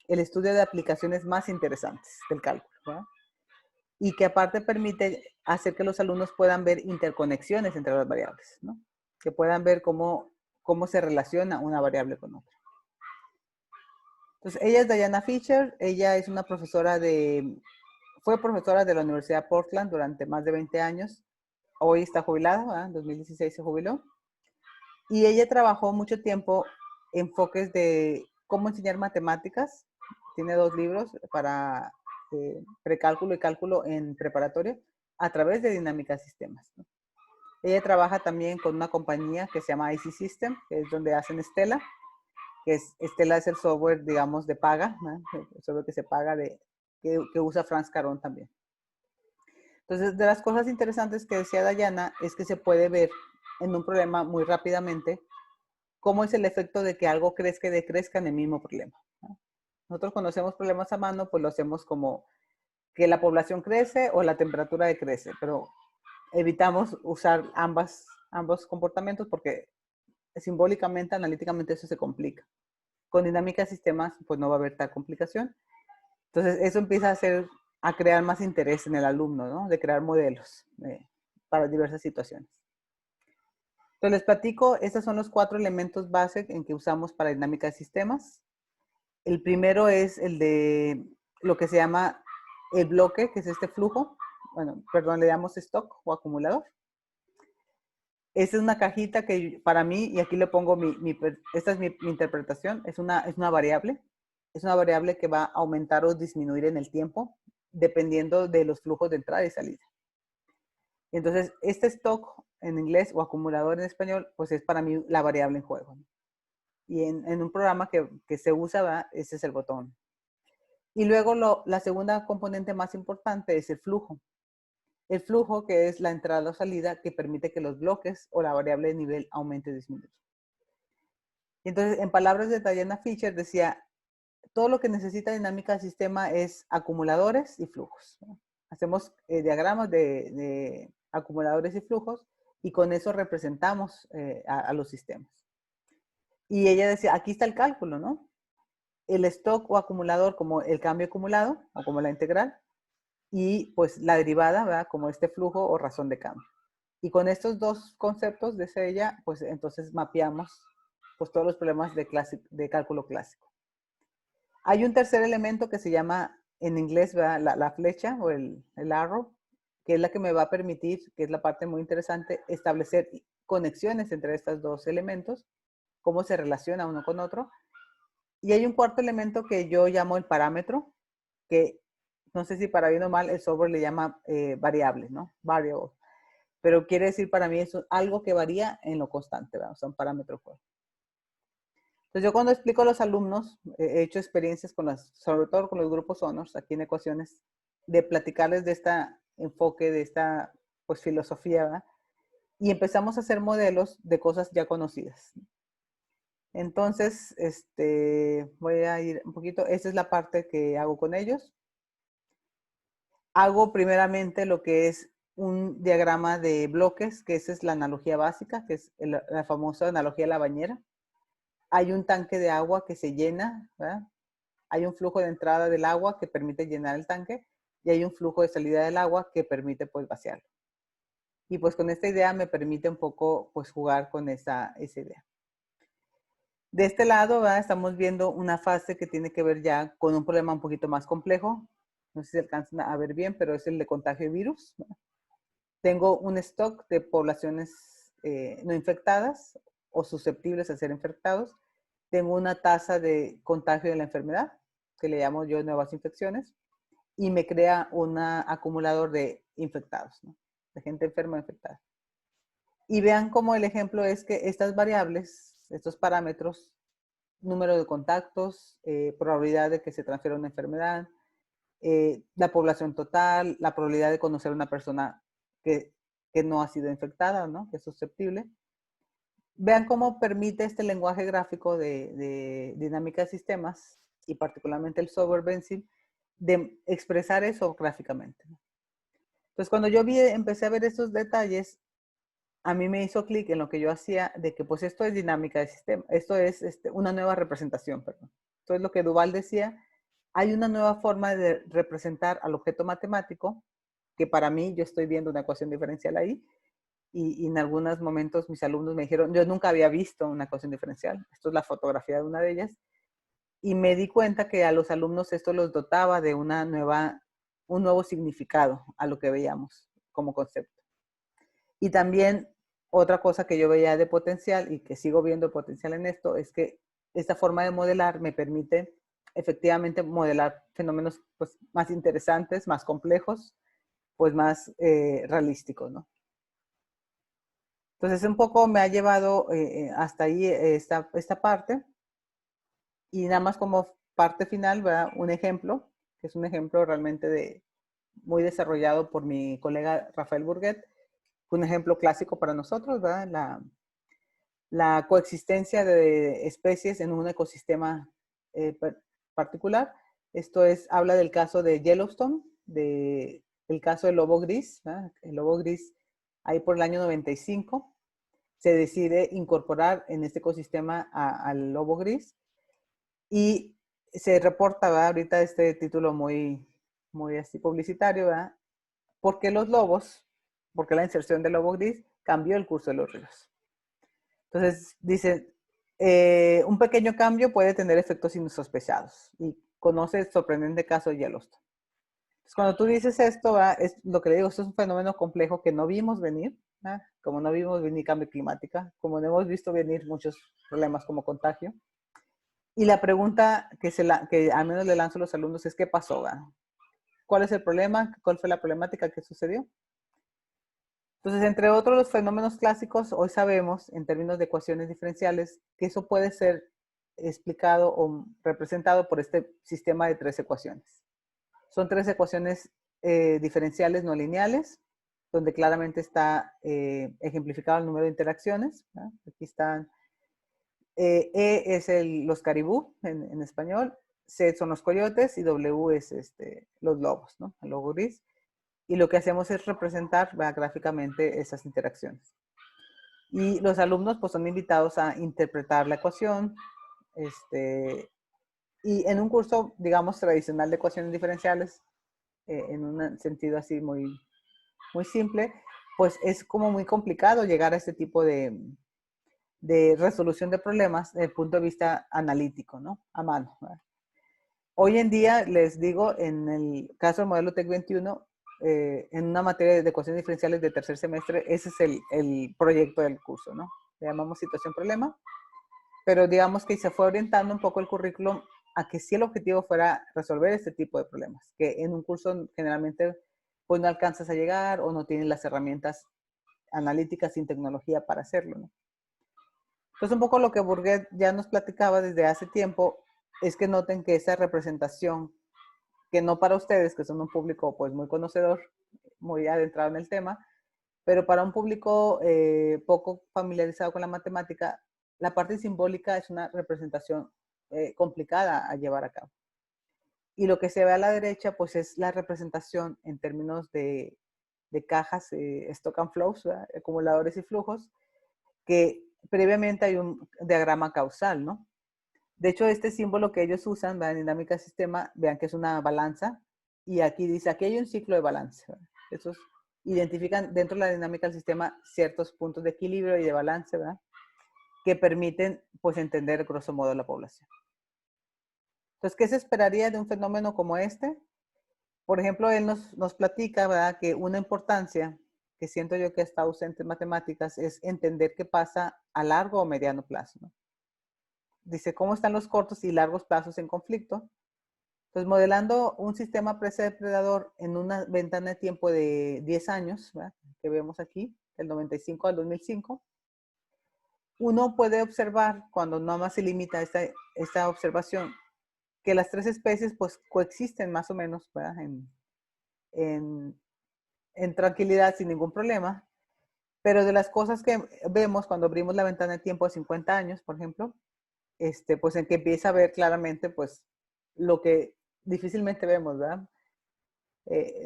Speaker 2: el estudio de aplicaciones más interesantes del cálculo, ¿verdad? Y que aparte permite hacer que los alumnos puedan ver interconexiones entre las variables, ¿no? Que puedan ver cómo se relaciona una variable con otra. Entonces, ella es Diana Fisher, ella es una profesora fue profesora de la Universidad de Portland durante más de 20 años. Hoy está jubilada, ¿verdad? En 2016 se jubiló. Y ella trabajó mucho tiempo enfoques de cómo enseñar matemáticas. Tiene 2 libros para precálculo y cálculo en preparatoria a través de dinámica de sistemas, ¿no? Ella trabaja también con una compañía que se llama IC System, que es donde hacen Stella, Stella es el software, digamos, de paga, ¿no? El software que se paga que usa Franz Caron también. Entonces, de las cosas interesantes que decía Dayana es que se puede ver en un problema muy rápidamente cómo es el efecto de que algo crezca y decrezca en el mismo problema, ¿no? Nosotros cuando hacemos problemas a mano, pues lo hacemos como que la población crece o la temperatura decrece, pero evitamos usar ambos comportamientos porque simbólicamente, analíticamente eso se complica. Con dinámica de sistemas, pues no va a haber tal complicación. Entonces, eso empieza a crear más interés en el alumno, ¿no? De crear modelos para diversas situaciones. Entonces, les platico, estos son los 4 elementos base en que usamos para dinámica de sistemas. El primero es el de lo que se llama el bloque, que es este flujo. Bueno, perdón, le llamamos stock o acumulador. Esta es una cajita que para mí, y aquí le pongo esta es mi interpretación, es una variable. Es una variable que va a aumentar o disminuir en el tiempo, dependiendo de los flujos de entrada y salida. Entonces, este stock en inglés o acumulador en español, pues es para mí la variable en juego, ¿no? Y en un programa que se usa, ¿verdad? Ese es el botón. Y luego la segunda componente más importante es el flujo. El flujo, que es la entrada o salida, que permite que los bloques o la variable de nivel aumente o disminuya. Y entonces, en palabras de Diana Fisher, decía, todo lo que necesita dinámica del sistema es acumuladores y flujos, ¿no? Hacemos diagramas de acumuladores y flujos y con eso representamos a los sistemas. Y ella decía, aquí está el cálculo, ¿no? El stock o acumulador como el cambio acumulado o como la integral y pues la derivada, ¿verdad? Como este flujo o razón de cambio. Y con estos dos conceptos, dice ella, pues entonces mapeamos pues todos los problemas de cálculo clásico. Hay un tercer elemento que se llama en inglés, ¿verdad? La flecha o el arrow, que es la que me va a permitir, que es la parte muy interesante, establecer conexiones entre estos dos elementos, cómo se relaciona uno con otro. Y hay un cuarto elemento que yo llamo el parámetro, que no sé si para bien o mal el software le llama variable, ¿no? Variable. Pero quiere decir para mí eso algo que varía en lo constante, ¿verdad? O sea, un parámetro fuerte. Entonces yo cuando explico a los alumnos, he hecho experiencias con sobre todo con los grupos honors, aquí en ecuaciones, de platicarles de este enfoque, de esta pues filosofía, ¿verdad? Y empezamos a hacer modelos de cosas ya conocidas. Entonces, voy a ir un poquito, esta es la parte que hago con ellos. Hago primeramente lo que es un diagrama de bloques, que esa es la analogía básica, que es la famosa analogía de la bañera. Hay un tanque de agua que se llena, ¿verdad? Hay un flujo de entrada del agua que permite llenar el tanque y hay un flujo de salida del agua que permite pues vaciarlo. Y pues con esta idea me permite un poco pues jugar con esa idea. De este lado, ¿verdad? Estamos viendo una fase que tiene que ver ya con un problema un poquito más complejo. No sé si alcanzan a ver bien, pero es el de contagio de virus. Tengo un stock de poblaciones no infectadas o susceptibles a ser infectados. Tengo una tasa de contagio de la enfermedad, que le llamo yo nuevas infecciones, y me crea un acumulador de infectados, ¿no? De gente enferma infectada. Y vean cómo el ejemplo es que estas variables, estos parámetros, número de contactos, probabilidad de que se transfiera una enfermedad, la población total, la probabilidad de conocer a una persona que no ha sido infectada, ¿no? Que es susceptible. Vean cómo permite este lenguaje gráfico de dinámica de sistemas y particularmente el software Benzil de expresar eso gráficamente. Entonces, cuando yo empecé a ver estos detalles, a mí me hizo clic en lo que yo hacía de que pues esto es dinámica de sistema, esto es una nueva representación, perdón. Esto es lo que Duval decía, hay una nueva forma de representar al objeto matemático, que para mí yo estoy viendo una ecuación diferencial ahí, y en algunos momentos mis alumnos me dijeron, yo nunca había visto una ecuación diferencial, esto es la fotografía de una de ellas, y me di cuenta que a los alumnos esto los dotaba de un nuevo significado a lo que veíamos como concepto. Y también otra cosa que yo veía de potencial y que sigo viendo potencial en esto es que esta forma de modelar me permite efectivamente modelar fenómenos pues, más interesantes, más complejos, pues más realísticos, ¿no? Entonces un poco me ha llevado hasta ahí esta parte y nada más como parte final, ¿verdad? Un ejemplo, que es un ejemplo realmente muy desarrollado por mi colega Rafael Burguet, un ejemplo clásico para nosotros, ¿verdad? La coexistencia de especies en un ecosistema particular. Esto habla del caso de Yellowstone, el caso del lobo gris, ¿verdad? El lobo gris, ahí por el año 95, se decide incorporar en este ecosistema al lobo gris y se reporta, ¿verdad? Ahorita este título muy, muy así publicitario, ¿verdad? ¿Por qué los lobos, por qué la inserción del lobo gris cambió el curso de los ríos? Entonces, dice, un pequeño cambio puede tener efectos insospechados y conoce el sorprendente caso de Yellowstone. Entonces, cuando tú dices esto, es lo que le digo, esto es un fenómeno complejo que no vimos venir, ¿verdad? Como no vimos venir cambio climático, como no hemos visto venir muchos problemas como contagio. Y la pregunta que al menos le lanzo a los alumnos es, ¿qué pasó? ¿Verdad? ¿Cuál es el problema? ¿Cuál fue la problemática que sucedió? Entonces, entre otros los fenómenos clásicos, hoy sabemos, en términos de ecuaciones diferenciales, que eso puede ser explicado o representado por este sistema de tres ecuaciones. Son tres ecuaciones diferenciales no lineales, donde claramente está ejemplificado el número de interacciones, ¿no? Aquí están, E es los caribú en español, C son los coyotes y W es los lobos, ¿no? El lobo gris. Y lo que hacemos es representar gráficamente esas interacciones. Y los alumnos pues son invitados a interpretar la ecuación, y en un curso, digamos, tradicional de ecuaciones diferenciales, en un sentido así muy, muy simple, pues es como muy complicado llegar a este tipo de resolución de problemas desde el punto de vista analítico, ¿no? A mano, ¿verdad? Hoy en día, les digo, en el caso del modelo TEC 21, en una materia de ecuaciones diferenciales de tercer semestre, ese es el proyecto del curso, ¿no? Le llamamos situación-problema, pero digamos que se fue orientando un poco el currículum a que sí el objetivo fuera resolver este tipo de problemas, que en un curso generalmente pues no alcanzas a llegar o no tienes las herramientas analíticas sin tecnología para hacerlo, ¿no? Entonces un poco lo que Bourget ya nos platicaba desde hace tiempo es que noten que esa representación, que no para ustedes, que son un público pues muy conocedor, muy adentrado en el tema, pero para un público poco familiarizado con la matemática, la parte simbólica es una representación complicada a llevar a cabo. Y lo que se ve a la derecha, pues es la representación en términos de cajas, stock and flows, ¿verdad? Acumuladores y flujos, que previamente hay un diagrama causal, ¿no? De hecho, este símbolo que ellos usan, ¿verdad? En dinámica de sistema, vean que es una balanza, y aquí dice, aquí hay un ciclo de balance, ¿verdad? Esos identifican dentro de la dinámica del sistema ciertos puntos de equilibrio y de balance, ¿verdad? Que permiten, pues, entender grosso modo la población. Entonces, ¿qué se esperaría de un fenómeno como este? Por ejemplo, él nos platica, ¿verdad? Que una importancia que siento yo que está ausente en matemáticas es entender qué pasa a largo o mediano plazo, ¿no? Dice, ¿cómo están los cortos y largos plazos en conflicto? Entonces, modelando un sistema presa-depredador en una ventana de tiempo de 10 años, ¿verdad? Que vemos aquí, del 95 al 2005, uno puede observar, cuando nada más se limita a esta observación, que las tres especies pues coexisten más o menos, ¿verdad? En, en tranquilidad, sin ningún problema. Pero de las cosas que vemos cuando abrimos la ventana de tiempo de 50 años, por ejemplo, pues en que empieza a ver claramente pues lo que difícilmente vemos, ¿verdad?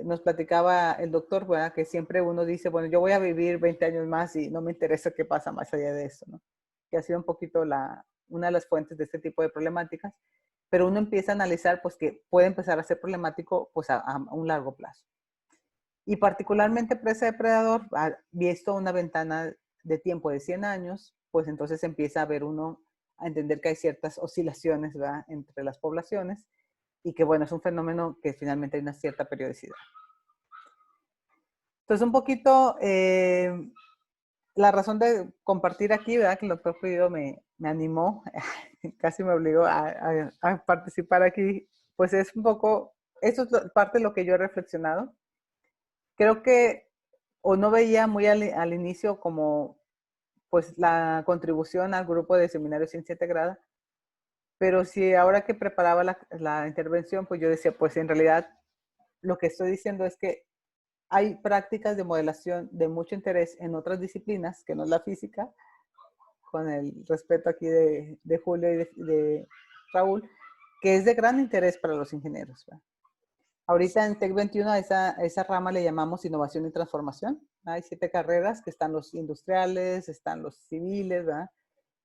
Speaker 2: Nos platicaba el doctor, ¿verdad? Que siempre uno dice, bueno, yo voy a vivir 20 años más y no me interesa qué pasa más allá de eso, ¿no? Que ha sido un poquito una de las fuentes de este tipo de problemáticas, pero uno empieza a analizar pues que puede empezar a ser problemático pues a un largo plazo. Y particularmente presa depredador, visto una ventana de tiempo de 100 años, pues entonces empieza a ver uno a entender que hay ciertas oscilaciones, ¿verdad? Entre las poblaciones y que bueno, es un fenómeno que finalmente hay una cierta periodicidad. Entonces un poquito la razón de compartir aquí, ¿verdad? Que el doctor Pulido me animó, casi me obligó a participar aquí, pues es un poco, eso es parte de lo que yo he reflexionado. Creo que o no veía muy al inicio como pues la contribución al grupo de seminario Ciencia Integrada, pero si ahora que preparaba la intervención, pues yo decía, pues en realidad lo que estoy diciendo es que hay prácticas de modelación de mucho interés en otras disciplinas, que no es la física, con el respeto aquí de Julio y de Raúl, que es de gran interés para los ingenieros, ¿verdad? Ahorita en TEC 21 a esa rama le llamamos innovación y transformación. Hay 7 carreras, que están los industriales, están los civiles, ¿verdad?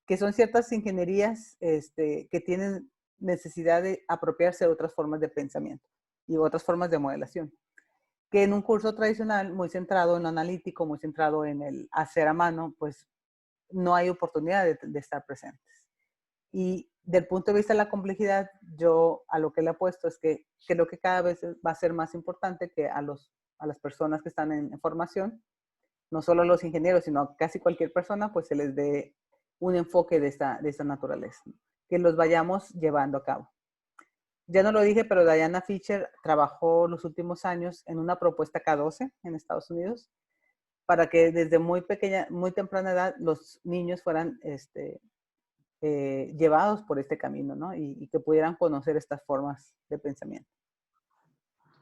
Speaker 2: Que son ciertas ingenierías que tienen necesidad de apropiarse de otras formas de pensamiento y otras formas de modelación. Que en un curso tradicional muy centrado en lo analítico, muy centrado en el hacer a mano, pues no hay oportunidad de estar presentes. Y del punto de vista de la complejidad, yo a lo que le apuesto es que creo que cada vez va a ser más importante que a las personas que están en formación, no solo a los ingenieros, sino a casi cualquier persona, pues se les dé un enfoque de esta naturaleza, ¿no? Que los vayamos llevando a cabo. Ya no lo dije, pero Diana Fisher trabajó los últimos años en una propuesta K12 en Estados Unidos para que desde muy pequeña, muy temprana edad, los niños fueran llevados por este camino, ¿no? Y que pudieran conocer estas formas de pensamiento.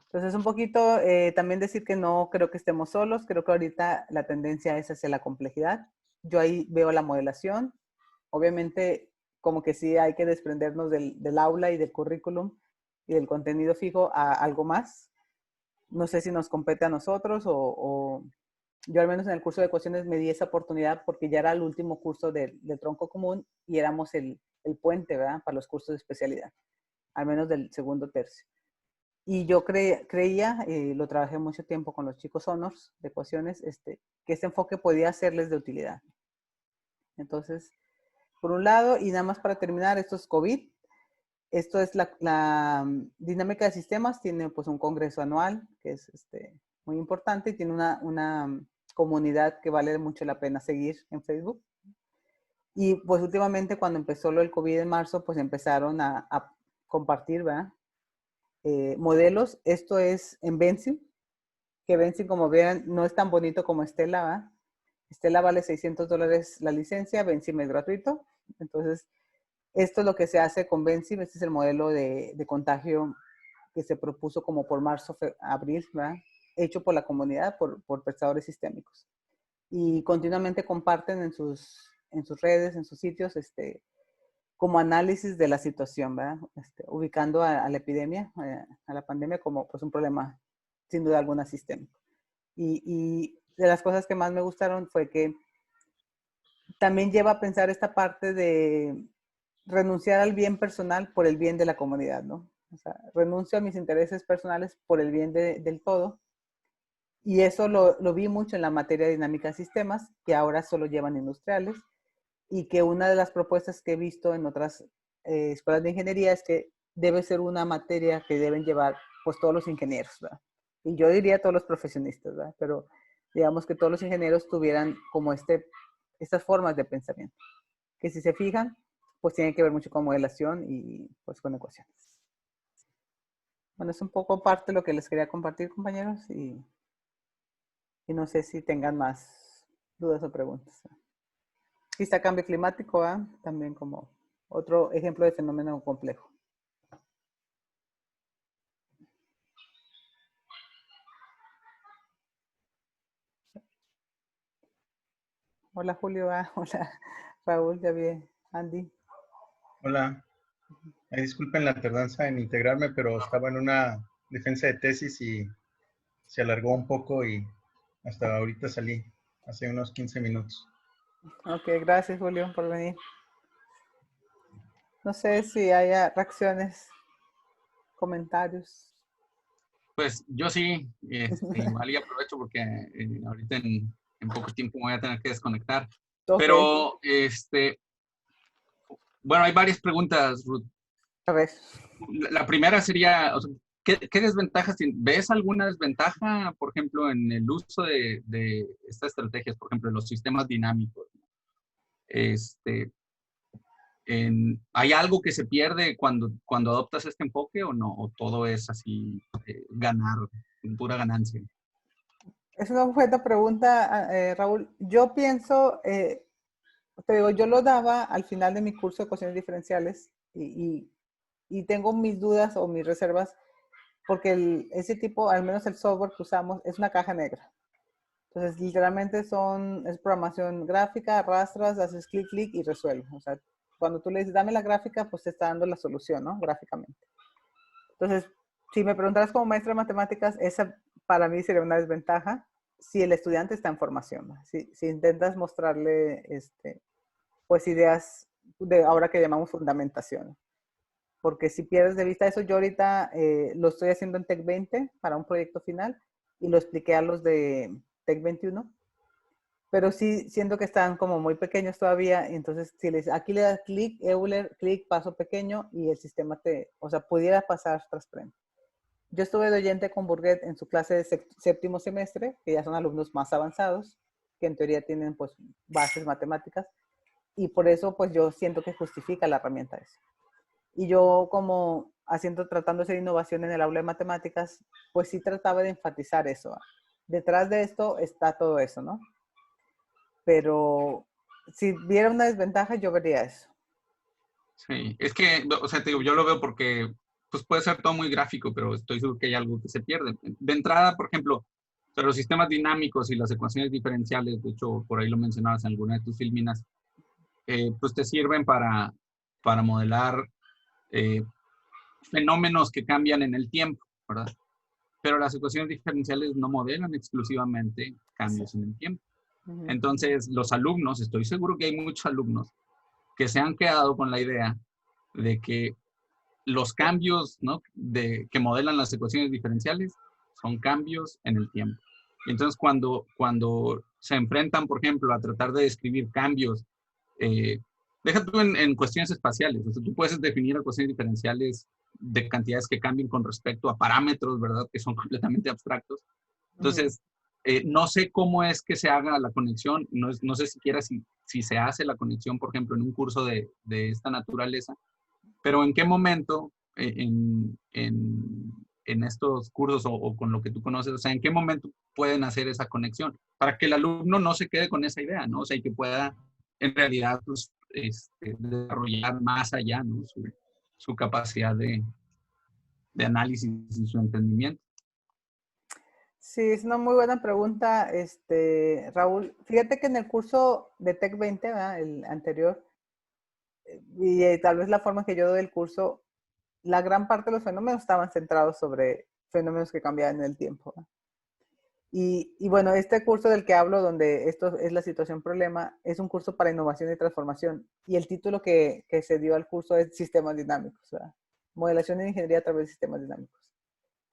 Speaker 2: Entonces, un poquito también decir que no creo que estemos solos, creo que ahorita la tendencia es hacia la complejidad. Yo ahí veo la modelación. Obviamente, como que sí hay que desprendernos del aula y del currículum y del contenido fijo a algo más. No sé si nos compete a nosotros Yo al menos en el curso de ecuaciones me di esa oportunidad porque ya era el último curso del tronco común y éramos el puente, ¿verdad? Para los cursos de especialidad, al menos del segundo tercio. Y yo creía, lo trabajé mucho tiempo con los chicos honors de ecuaciones, que este enfoque podía serles de utilidad. Entonces, por un lado, y nada más para terminar, esto es COVID. Esto es la dinámica de sistemas, tiene pues un congreso anual, que es muy importante, y tiene una comunidad que vale mucho la pena seguir en Facebook. Y pues últimamente cuando empezó lo del COVID en marzo, pues empezaron a compartir, ¿verdad? Modelos. Esto es en Vensim, que Vensim, como vean, no es tan bonito como Stella, ¿verdad? Stella vale $600 la licencia, Vensim es gratuito. Entonces, esto es lo que se hace con Vensim. Este es el modelo de contagio que se propuso como por marzo, abril, ¿verdad? Hecho por la comunidad, por pensadores sistémicos. Y continuamente comparten en sus redes, en sus sitios, como análisis de la situación, ¿verdad? Ubicando a la epidemia, a la pandemia como pues un problema sin duda alguna sistémico. Y de las cosas que más me gustaron fue que también lleva a pensar esta parte de renunciar al bien personal por el bien de la comunidad, ¿no? O sea, renuncio a mis intereses personales por el bien del todo. Y eso lo vi mucho en la materia de dinámica de sistemas, que ahora solo llevan industriales, y que una de las propuestas que he visto en otras escuelas de ingeniería es que debe ser una materia que deben llevar pues todos los ingenieros, ¿verdad? Y yo diría todos los profesionistas, ¿verdad? Pero digamos que todos los ingenieros tuvieran como estas formas de pensamiento, que si se fijan, pues tiene que ver mucho con modelación y pues con ecuaciones. Bueno, es un poco parte de lo que les quería compartir, compañeros, y no sé si tengan más dudas o preguntas. Quizá cambio climático, ¿eh? También como otro ejemplo de fenómeno complejo. Hola Julio, hola Raúl, ya vi, Andy.
Speaker 3: Hola, disculpen la tardanza en integrarme, pero estaba en una defensa de tesis y se alargó un poco y hasta ahorita salí, hace unos 15 minutos.
Speaker 2: Ok, gracias Julio por venir. No sé si haya reacciones, comentarios.
Speaker 4: Pues yo sí, igual y aprovecho porque ahorita en poco tiempo me voy a tener que desconectar.
Speaker 2: Okay.
Speaker 4: Pero, bueno, hay varias preguntas, Ruth.
Speaker 2: A ver.
Speaker 4: La primera sería, o sea, ¿qué desventajas ves alguna desventaja, por ejemplo, en el uso de estas estrategias, por ejemplo, en los sistemas dinámicos? ¿Hay algo que se pierde cuando adoptas este enfoque o no? ¿O todo es así, ganar, pura ganancia?
Speaker 2: Es una buena pregunta, Raúl. Yo pienso, te digo, yo lo daba al final de mi curso de ecuaciones diferenciales y tengo mis dudas o mis reservas porque ese tipo, al menos el software que usamos, es una caja negra. Entonces, literalmente es programación gráfica, arrastras, haces clic, clic y resuelve. O sea, cuando tú le dices, dame la gráfica, pues te está dando la solución, ¿no? Gráficamente. Entonces, si me preguntaras como maestra de matemáticas, esa para mí sería una desventaja si el estudiante está en formación, ¿no? Si intentas mostrarle, pues ideas de ahora que llamamos fundamentación. Porque si pierdes de vista eso, yo ahorita lo estoy haciendo en Tech 20 para un proyecto final y lo expliqué a los de Tech 21, pero sí siento que están como muy pequeños todavía, entonces si aquí le das clic, Euler, clic, paso pequeño y el sistema o sea, pudiera pasar tras frente. Yo estuve de oyente con Burguet en su clase de séptimo semestre, que ya son alumnos más avanzados, que en teoría tienen pues bases matemáticas, y por eso pues yo siento que justifica la herramienta eso. Y yo como tratando de hacer innovación en el aula de matemáticas, pues sí trataba de enfatizar eso. Detrás de esto está todo eso, ¿no? Pero si viera una desventaja, yo vería eso.
Speaker 4: Sí, es que, o sea, te digo, yo lo veo porque pues puede ser todo muy gráfico, pero estoy seguro que hay algo que se pierde. De entrada, por ejemplo, o sea, los sistemas dinámicos y las ecuaciones diferenciales, de hecho, por ahí lo mencionabas en alguna de tus filminas, pues te sirven para modelar fenómenos que cambian en el tiempo, ¿verdad? pero las ecuaciones diferenciales no modelan exclusivamente cambios en el tiempo. Entonces, los alumnos, estoy seguro que hay muchos alumnos que se han quedado con la idea de que los cambios, ¿no?, que modelan las ecuaciones diferenciales son cambios en el tiempo. Entonces, cuando se enfrentan, por ejemplo, a tratar de describir cambios, deja tú en cuestiones espaciales, o sea, tú puedes definir ecuaciones diferenciales de cantidades que cambien con respecto a parámetros, ¿verdad?, que son completamente abstractos. Entonces, no sé cómo es que se haga la conexión, no sé siquiera si se hace la conexión, por ejemplo, en un curso de esta naturaleza, pero en qué momento en estos cursos o con lo que tú conoces, o sea, en qué momento pueden hacer esa conexión para que el alumno no se quede con esa idea, ¿no? O sea, y que pueda en realidad pues, desarrollar más allá, ¿no?, su capacidad de análisis y su entendimiento.
Speaker 2: Sí, es una muy buena pregunta, Raúl. Fíjate que en el curso de Tec 20, ¿verdad?, el anterior, y tal vez la forma que yo doy el curso, la gran parte de los fenómenos estaban centrados sobre fenómenos que cambiaban en el tiempo, ¿verdad? Y bueno, este curso del que hablo, donde esto es la situación problema, es un curso para innovación y transformación. Y el título que se dio al curso es Sistemas Dinámicos, ¿verdad? Modelación e ingeniería a través de sistemas dinámicos.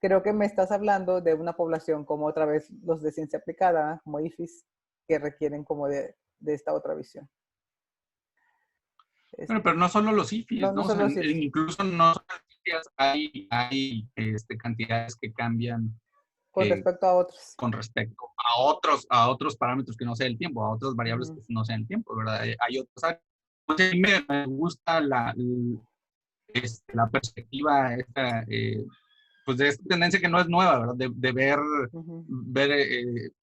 Speaker 2: Creo que me estás hablando de una población como otra vez los de ciencia aplicada, como IFIS, que requieren como de esta otra visión.
Speaker 4: Bueno, pero no solo los IFIs,
Speaker 2: No
Speaker 4: ¿no? O
Speaker 2: solo
Speaker 4: sea,
Speaker 2: los IFIs.
Speaker 4: incluso no solo los IFIs, hay cantidades que cambian
Speaker 2: Con respecto a otros.
Speaker 4: con respecto a otros parámetros que no sean el tiempo, a otras variables que no sean el tiempo, ¿verdad? Hay otros. A mí me gusta la perspectiva esta, pues de esta tendencia que no es nueva, ¿verdad? De ver,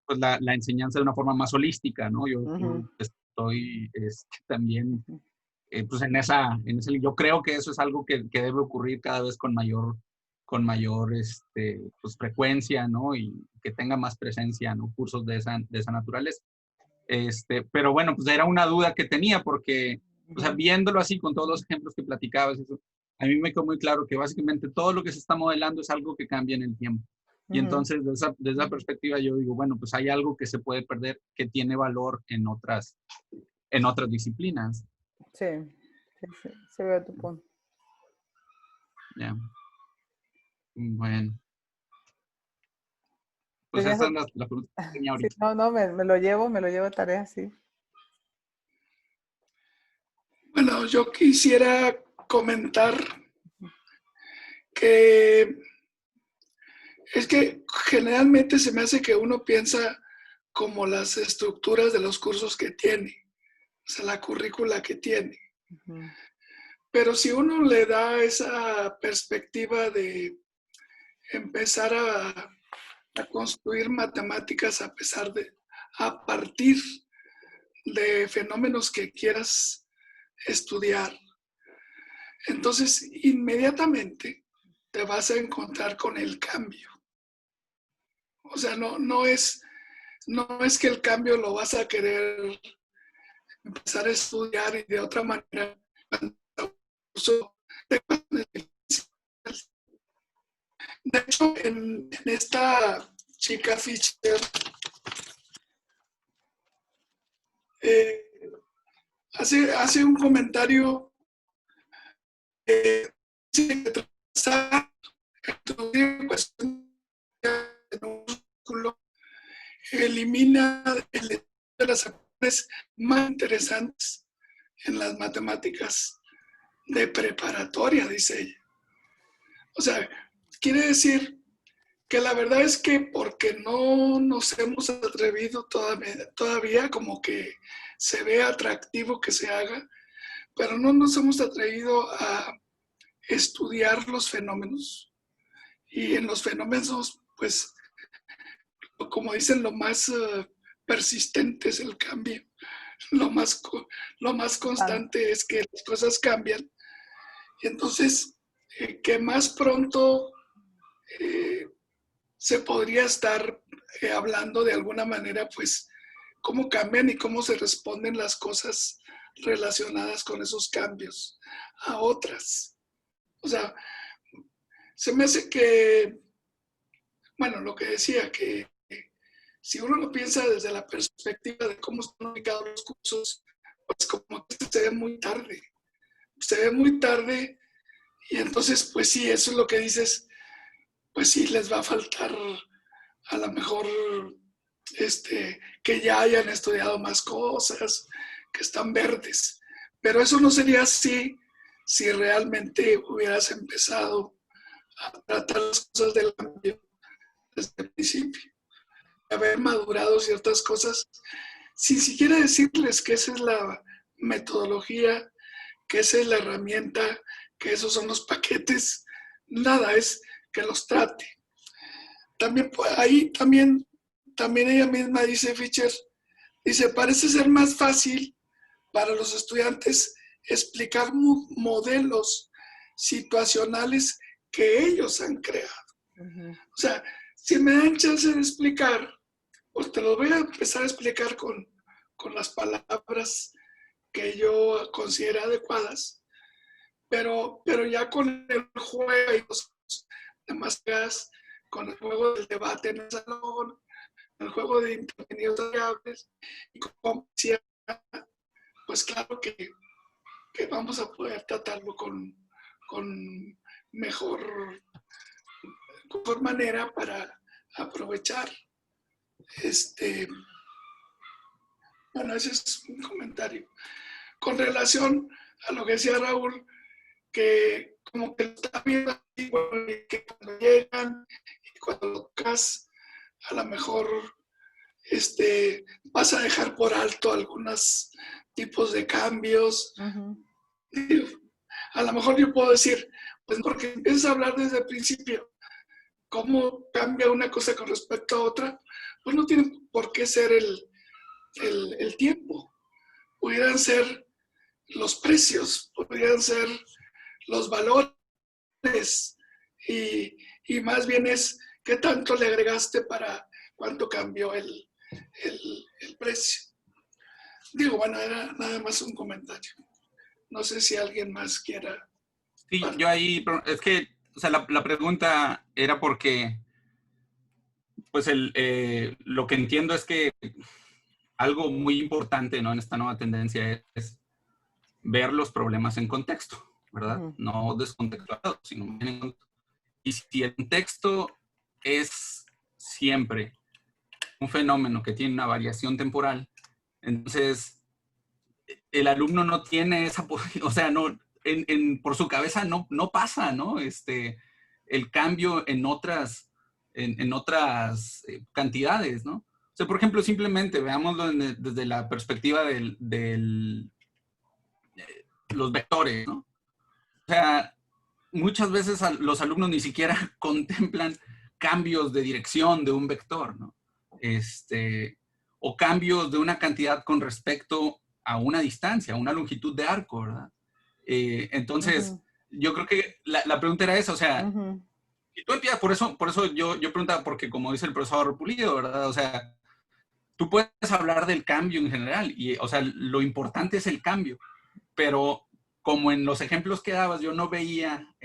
Speaker 4: pues la enseñanza de una forma más holística, ¿no? Yo estoy también pues en ese, yo creo que eso es algo que debe ocurrir cada vez con mayor pues frecuencia, ¿no? Y que tenga más presencia, ¿no?, cursos de esa naturaleza. Pero bueno, pues era una duda que tenía porque, o sea, viéndolo así con todos los ejemplos que platicabas, eso, a mí me quedó muy claro que básicamente todo lo que se está modelando es algo que cambia en el tiempo. Y entonces, desde esa perspectiva, yo digo, bueno, pues hay algo que se puede perder que tiene valor en otras disciplinas.
Speaker 2: Sí, se ve tu punto.
Speaker 4: Ya. Bueno. Pues esa es la pregunta que tenía ahorita.
Speaker 2: Sí, no, me lo llevo de tarea, sí.
Speaker 1: Bueno, yo quisiera comentar que es que generalmente se me hace que uno piensa como las estructuras de los cursos que tiene, o sea, la currícula que tiene. Pero si uno le da esa perspectiva de empezar a construir matemáticas a partir de fenómenos que quieras estudiar, entonces inmediatamente te vas a encontrar con el cambio. O sea, no es que el cambio lo vas a querer empezar a estudiar y de otra manera. De hecho, en esta chica Fischer, hace un comentario dice que elimina de las acciones más interesantes en las matemáticas de preparatoria, dice ella. O sea, quiere decir que la verdad es que porque no nos hemos atrevido todavía como que se ve atractivo que se haga, pero no nos hemos atrevido a estudiar los fenómenos. Y en los fenómenos, pues, como dicen, lo más persistente es el cambio. Lo más constante es que las cosas cambian. Y entonces, que más pronto se podría estar hablando de alguna manera, pues, cómo cambian y cómo se responden las cosas relacionadas con esos cambios a otras. O sea, se me hace que bueno, lo que decía, que si uno lo piensa desde la perspectiva de cómo están ubicados los cursos, pues como que se ve muy tarde. Se ve muy tarde y entonces, pues sí, eso es lo que dices, pues sí, les va a faltar a lo mejor que ya hayan estudiado más cosas, que están verdes. Pero eso no sería así si realmente hubieras empezado a tratar las cosas del cambio desde el principio. Haber madurado ciertas cosas, sin siquiera decirles que esa es la metodología, que esa es la herramienta, que esos son los paquetes, nada, es que los trate. También ahí también ella misma dice, Fischer, dice, parece ser más fácil para los estudiantes explicar modelos situacionales que ellos han creado. O sea, si me dan chance de explicar, pues te lo voy a empezar a explicar con las palabras que yo considero adecuadas, pero ya con el juego y los demás, con el juego del debate en el salón, el juego de intervenidos variables, y como decía, pues claro que vamos a poder tratarlo con mejor manera para aprovechar. Bueno, ese es un comentario. Con relación a lo que decía Raúl, que como que lo está viendo así, bueno, y que cuando llegan y cuando lo tocas, a lo mejor vas a dejar por alto algunos tipos de cambios. A lo mejor yo puedo decir, pues porque empiezas a hablar desde el principio, cómo cambia una cosa con respecto a otra, pues no tiene por qué ser el tiempo. Pudieran ser los precios, podrían ser los valores y más bien es qué tanto le agregaste para cuánto cambió el precio. Digo, bueno, era nada más un comentario. No sé si alguien más quiera.
Speaker 4: Sí, yo ahí, es que, o sea, la pregunta era porque, pues, lo que entiendo es que algo muy importante, ¿no? En esta nueva tendencia es ver los problemas en contexto, ¿verdad? No descontextualizados, sino en contexto. Y si el contexto es siempre un fenómeno que tiene una variación temporal, entonces el alumno no tiene esa posibilidad, o sea, no, por su cabeza no pasa, ¿no? El cambio en otras cantidades, ¿no? O sea, por ejemplo, simplemente veámoslo desde la perspectiva los vectores, ¿no? O sea, muchas veces los alumnos ni siquiera contemplan cambios de dirección de un vector, ¿no? O cambios de una cantidad con respecto a una distancia, a una longitud de arco, ¿verdad? Entonces, yo creo que la pregunta era esa, o sea, y tú empiezas, por eso yo preguntaba, porque como dice el profesor Pulido, ¿verdad? O sea, tú puedes hablar del cambio en general, y, o sea, lo importante es el cambio, pero como en los ejemplos que dabas, yo no veía,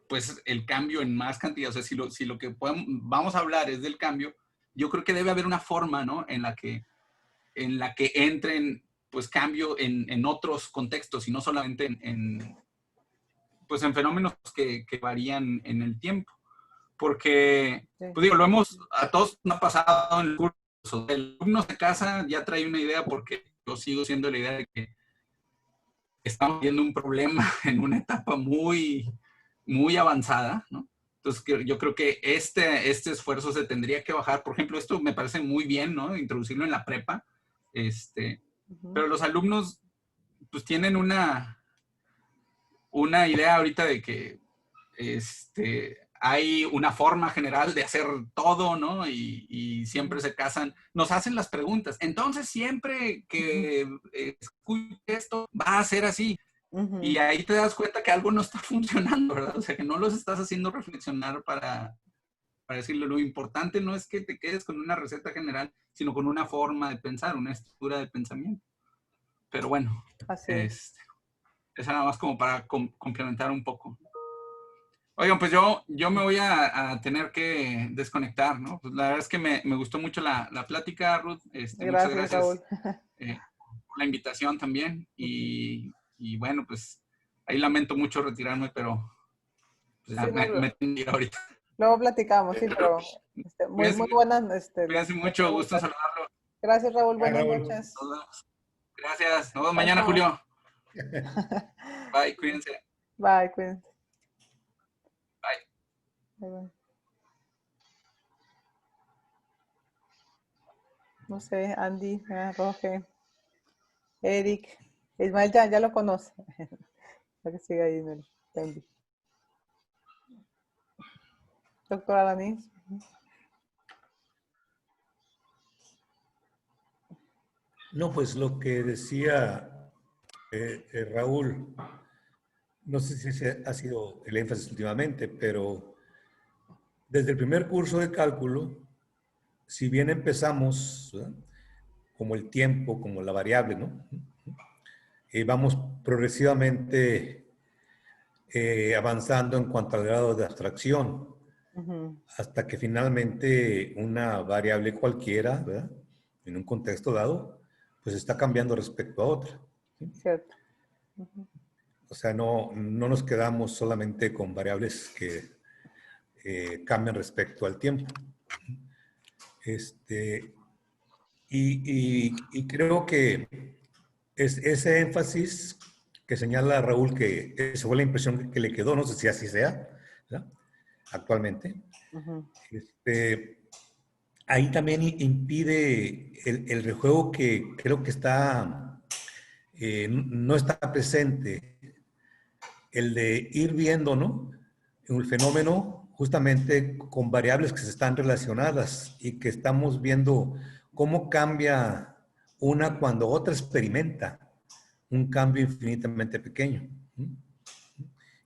Speaker 4: pues, el cambio en más cantidad. O sea, si lo que vamos a hablar es del cambio, yo creo que debe haber una forma, ¿no? En la que entren, pues, cambio en otros contextos y no solamente pues, en fenómenos que varían en el tiempo. Porque, pues digo, a todos nos ha pasado en el curso. El alumno se casa, ya trae una idea, porque yo sigo siendo la idea de que estamos viendo un problema en una etapa muy, muy avanzada, ¿no? Entonces, yo creo que este esfuerzo se tendría que bajar. Por ejemplo, esto me parece muy bien, ¿no? Introducirlo en la prepa. Pero los alumnos, pues, tienen una idea ahorita de que hay una forma general de hacer todo, ¿no? Y siempre se casan. Nos hacen las preguntas. Entonces, siempre que escuche esto, va a ser así. Y ahí te das cuenta que algo no está funcionando, ¿verdad? O sea, que no los estás haciendo reflexionar para decirle, lo importante no es que te quedes con una receta general, sino con una forma de pensar, una estructura de pensamiento. Pero bueno, es nada más como para complementar un poco. Oigan, pues yo me voy a tener que desconectar, ¿no? Pues la verdad es que me gustó mucho la plática, Ruth. Muchas
Speaker 2: Gracias, Raúl.
Speaker 4: gracias por la invitación también. Y bueno, pues ahí lamento mucho retirarme, pero pues,
Speaker 2: Sí,
Speaker 4: ya me tengo que ir ahorita.
Speaker 2: luego platicamos, sí, pero muy,
Speaker 4: Cuídense,
Speaker 2: muy buenas
Speaker 4: cuídense
Speaker 2: las
Speaker 4: mucho, gusto en
Speaker 2: preguntas.
Speaker 4: saludarlo.
Speaker 2: Gracias, Raúl.
Speaker 3: Bye,
Speaker 2: Buenas
Speaker 3: Raúl.
Speaker 2: noches.
Speaker 4: Nos vemos. Gracias. Nos vemos
Speaker 2: Chao,
Speaker 4: mañana,
Speaker 2: chao.
Speaker 4: Julio. Bye, cuídense.
Speaker 2: Bye, cuídense.
Speaker 4: Bye.
Speaker 2: Bye, bye. No sé, Andy, Roge, Eric, Ismael ya lo conoce. Para que siga ahí en el pending. Doctora Alanis.
Speaker 5: No, pues lo que decía Raúl, no sé si ese ha sido el énfasis últimamente, pero desde el primer curso de cálculo, si bien empezamos, ¿verdad?, como el tiempo, como la variable, ¿no? Vamos progresivamente avanzando en cuanto al grado de abstracción, hasta que finalmente una variable cualquiera, ¿verdad?, en un contexto dado, pues está cambiando respecto a otra, ¿sí?
Speaker 2: Cierto.
Speaker 5: O sea, no nos quedamos solamente con variables que cambian respecto al tiempo. Y creo que ese énfasis que señala Raúl, que esa fue la impresión que le quedó, no sé si así sea, ¿verdad?, actualmente, ahí también impide el rejuego que creo que está, no está presente, el de ir viendo, ¿no?, el fenómeno justamente con variables que se están relacionadas y que estamos viendo cómo cambia una cuando otra experimenta un cambio infinitamente pequeño, ¿sí?,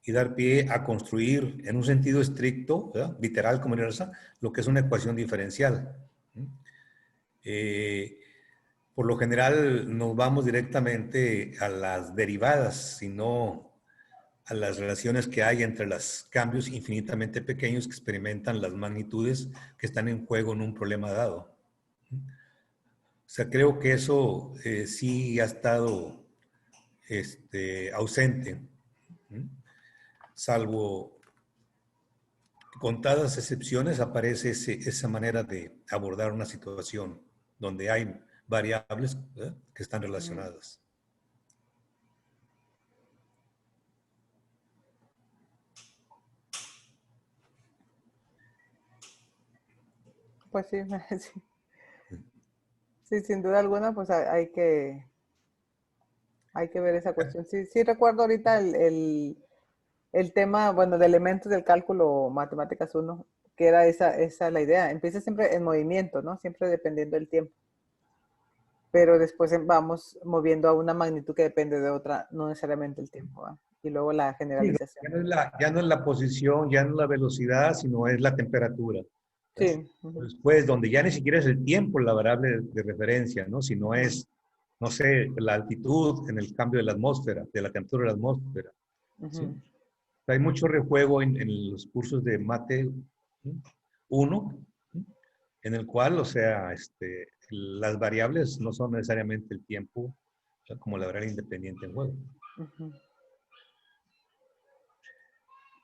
Speaker 5: y dar pie a construir en un sentido estricto, ¿verdad?, literal como universal, lo que es una ecuación diferencial. Por lo general nos vamos directamente a las derivadas, sino a las relaciones que hay entre los cambios infinitamente pequeños que experimentan las magnitudes que están en juego en un problema dado. O sea, creo que eso sí ha estado ausente, salvo contadas excepciones aparece esa manera de abordar una situación donde hay variables, ¿verdad?, que están relacionadas.
Speaker 2: Pues sí, sí. Sí, sin duda alguna, pues hay que ver esa cuestión. Sí, sí recuerdo ahorita el tema, bueno, de elementos del cálculo matemáticas 1, que era esa la idea. Empieza siempre en movimiento, ¿no? Siempre dependiendo del tiempo. Pero después vamos moviendo a una magnitud que depende de otra, no necesariamente el tiempo, ¿va? Y luego la generalización.
Speaker 5: Sí, ya no es la posición, ya no es la velocidad, sino es la temperatura.
Speaker 2: Sí.
Speaker 5: Después, donde ya ni siquiera es el tiempo la variable de referencia, ¿no?, sino es, no sé, la altitud en el cambio de la atmósfera, de la temperatura de la atmósfera. ¿Sí? Hay mucho rejuego en los cursos de Mate 1, en el cual, o sea, las variables no son necesariamente el tiempo, o sea, como la variable independiente en juego.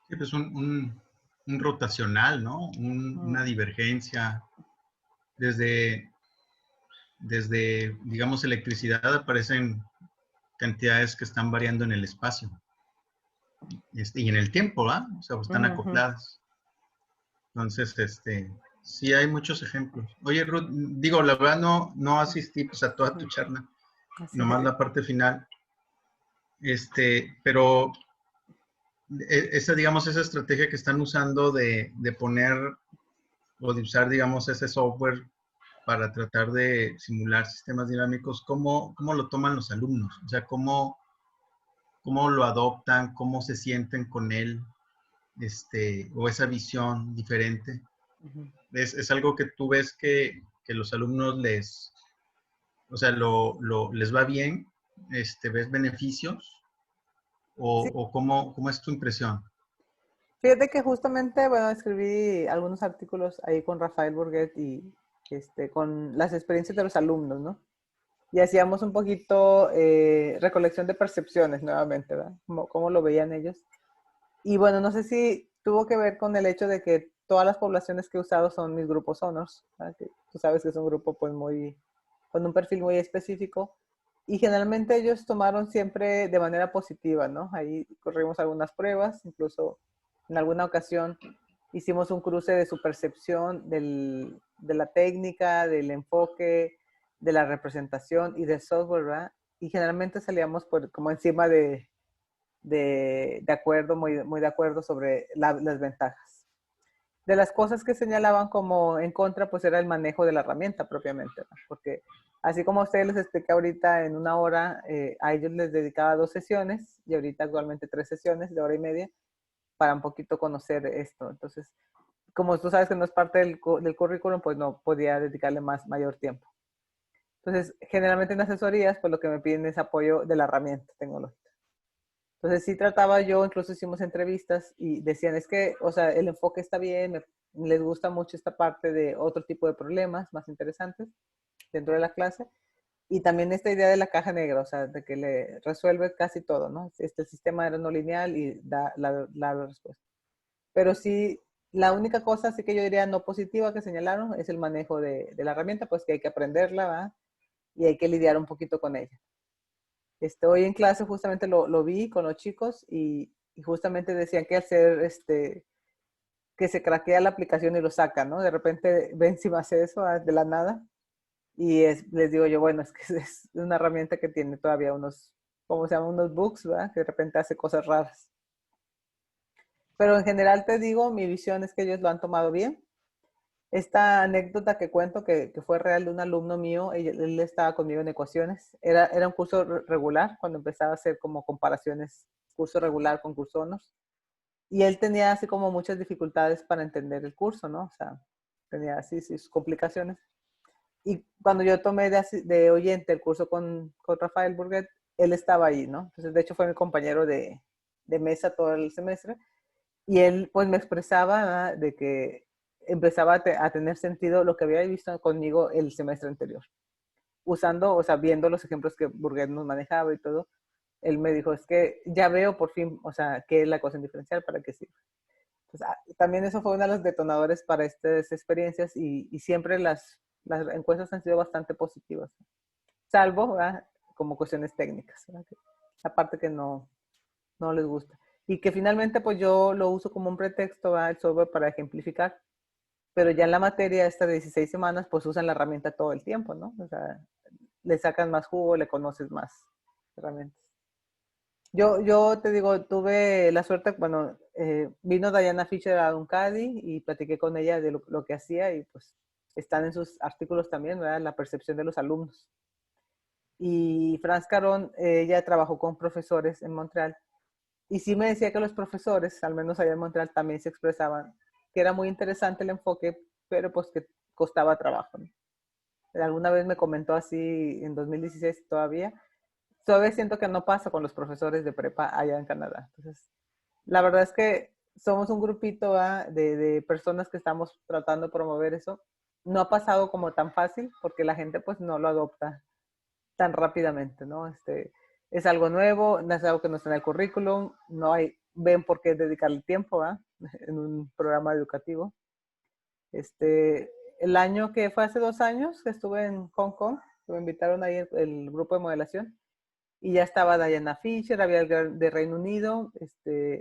Speaker 3: Sí, pues un rotacional, ¿no? Una divergencia. Desde, digamos, electricidad aparecen cantidades que están variando en el espacio. Y en el tiempo, ¿va? O sea, están acopladas. Entonces, sí hay muchos ejemplos. Oye, Ruth, digo, la verdad no asistí pues, a toda tu charla, nomás la parte final. Pero digamos, esa estrategia que están usando de poner o de usar, digamos, ese software para tratar de simular sistemas dinámicos, ¿cómo lo toman los alumnos? O sea, ¿cómo lo adoptan? ¿Cómo se sienten con él? O esa visión diferente. Es algo que tú ves que los alumnos les va bien, ¿ves beneficios? ¿O cómo es tu impresión?
Speaker 2: Fíjate que justamente, bueno, escribí algunos artículos ahí con Rafael Burguet y con las experiencias de los alumnos, ¿no? Y hacíamos un poquito recolección de percepciones nuevamente, ¿verdad? Cómo lo veían ellos. Y bueno, no sé si tuvo que ver con el hecho de que todas las poblaciones que he usado son mis grupos honors, ¿verdad? Que tú sabes que es un grupo pues con un perfil muy específico. Y generalmente ellos tomaron siempre de manera positiva, ¿no? Ahí corrimos algunas pruebas, incluso en alguna ocasión hicimos un cruce de su percepción de la técnica, del enfoque, de la representación y del software, ¿verdad? Y generalmente salíamos como encima de acuerdo, muy de acuerdo sobre las ventajas. De las cosas que señalaban como en contra, pues era el manejo de la herramienta propiamente, ¿no? Porque así como a ustedes les expliqué ahorita en una hora, a ellos les dedicaba 2 sesiones y ahorita actualmente 3 sesiones de hora y media para un poquito conocer esto. Entonces, como tú sabes que no es parte del currículum, pues no podía dedicarle mayor tiempo. Entonces, generalmente en asesorías, pues lo que me piden es apoyo de la herramienta tecnológica. Entonces sí trataba yo, incluso hicimos entrevistas y decían, es que, o sea, el enfoque está bien, les gusta mucho esta parte de otro tipo de problemas más interesantes dentro de la clase. Y también esta idea de la caja negra, o sea, de que le resuelve casi todo, ¿no? El sistema era no lineal y da la respuesta. Pero sí, la única cosa, sí que yo diría no positiva que señalaron, es el manejo de la herramienta, pues que hay que aprenderla, ¿verdad? Y hay que lidiar un poquito con ella. Hoy en clase justamente lo vi con los chicos y justamente decían que hacer, que se craquea la aplicación y lo sacan, ¿no? De repente ven si me hace eso de la nada y les digo yo, bueno, es que es una herramienta que tiene todavía unos, ¿cómo se llama? Unos bugs, ¿verdad? Que de repente hace cosas raras. Pero en general te digo, mi visión es que ellos lo han tomado bien. Esta anécdota que cuento, que fue real de un alumno mío, él estaba conmigo en ecuaciones, era un curso regular, cuando empezaba a hacer como comparaciones, curso regular con curso honors, y él tenía así como muchas dificultades para entender el curso, ¿no? O sea, tenía así sus complicaciones. Y cuando yo tomé de oyente el curso con Rafael Burguet, él estaba ahí, ¿no? Entonces, de hecho, fue mi compañero de mesa todo el semestre, y él pues me expresaba, ¿verdad? De que empezaba a tener sentido lo que había visto conmigo el semestre anterior. Usando, o sea, viendo los ejemplos que Burguet nos manejaba y todo, él me dijo, es que ya veo por fin, o sea, qué es la cosa diferencial, para qué sirve. Entonces, también eso fue uno de los detonadores para estas experiencias y siempre las encuestas han sido bastante positivas, salvo, ¿verdad? Como cuestiones técnicas, ¿verdad? La parte que no les gusta. Y que finalmente pues yo lo uso como un pretexto, ¿verdad? El software para ejemplificar, pero ya en la materia esta de 16 semanas pues usan la herramienta todo el tiempo, ¿no? O sea, le sacan más jugo, le conoces más herramientas. Yo te digo, tuve la suerte, bueno, vino Diana Fisher a Duncadi y platiqué con ella de lo que hacía y pues están en sus artículos también, ¿verdad? La percepción de los alumnos. Y Franz Caron, ella trabajó con profesores en Montreal y sí me decía que los profesores, al menos allá en Montreal, también se expresaban que era muy interesante el enfoque, pero pues que costaba trabajo, ¿no? Alguna vez me comentó así en 2016 todavía siento que no pasa con los profesores de prepa allá en Canadá. Entonces, la verdad es que somos un grupito de personas que estamos tratando de promover eso. No ha pasado como tan fácil porque la gente pues no lo adopta tan rápidamente, ¿no? Es algo nuevo, no es algo que no está en el currículum, ven por qué dedicarle tiempo, ¿verdad? En un programa educativo. El año que fue hace 2 años que estuve en Hong Kong, me invitaron ahí el grupo de modelación y ya estaba Diana Fisher, había el de Reino Unido,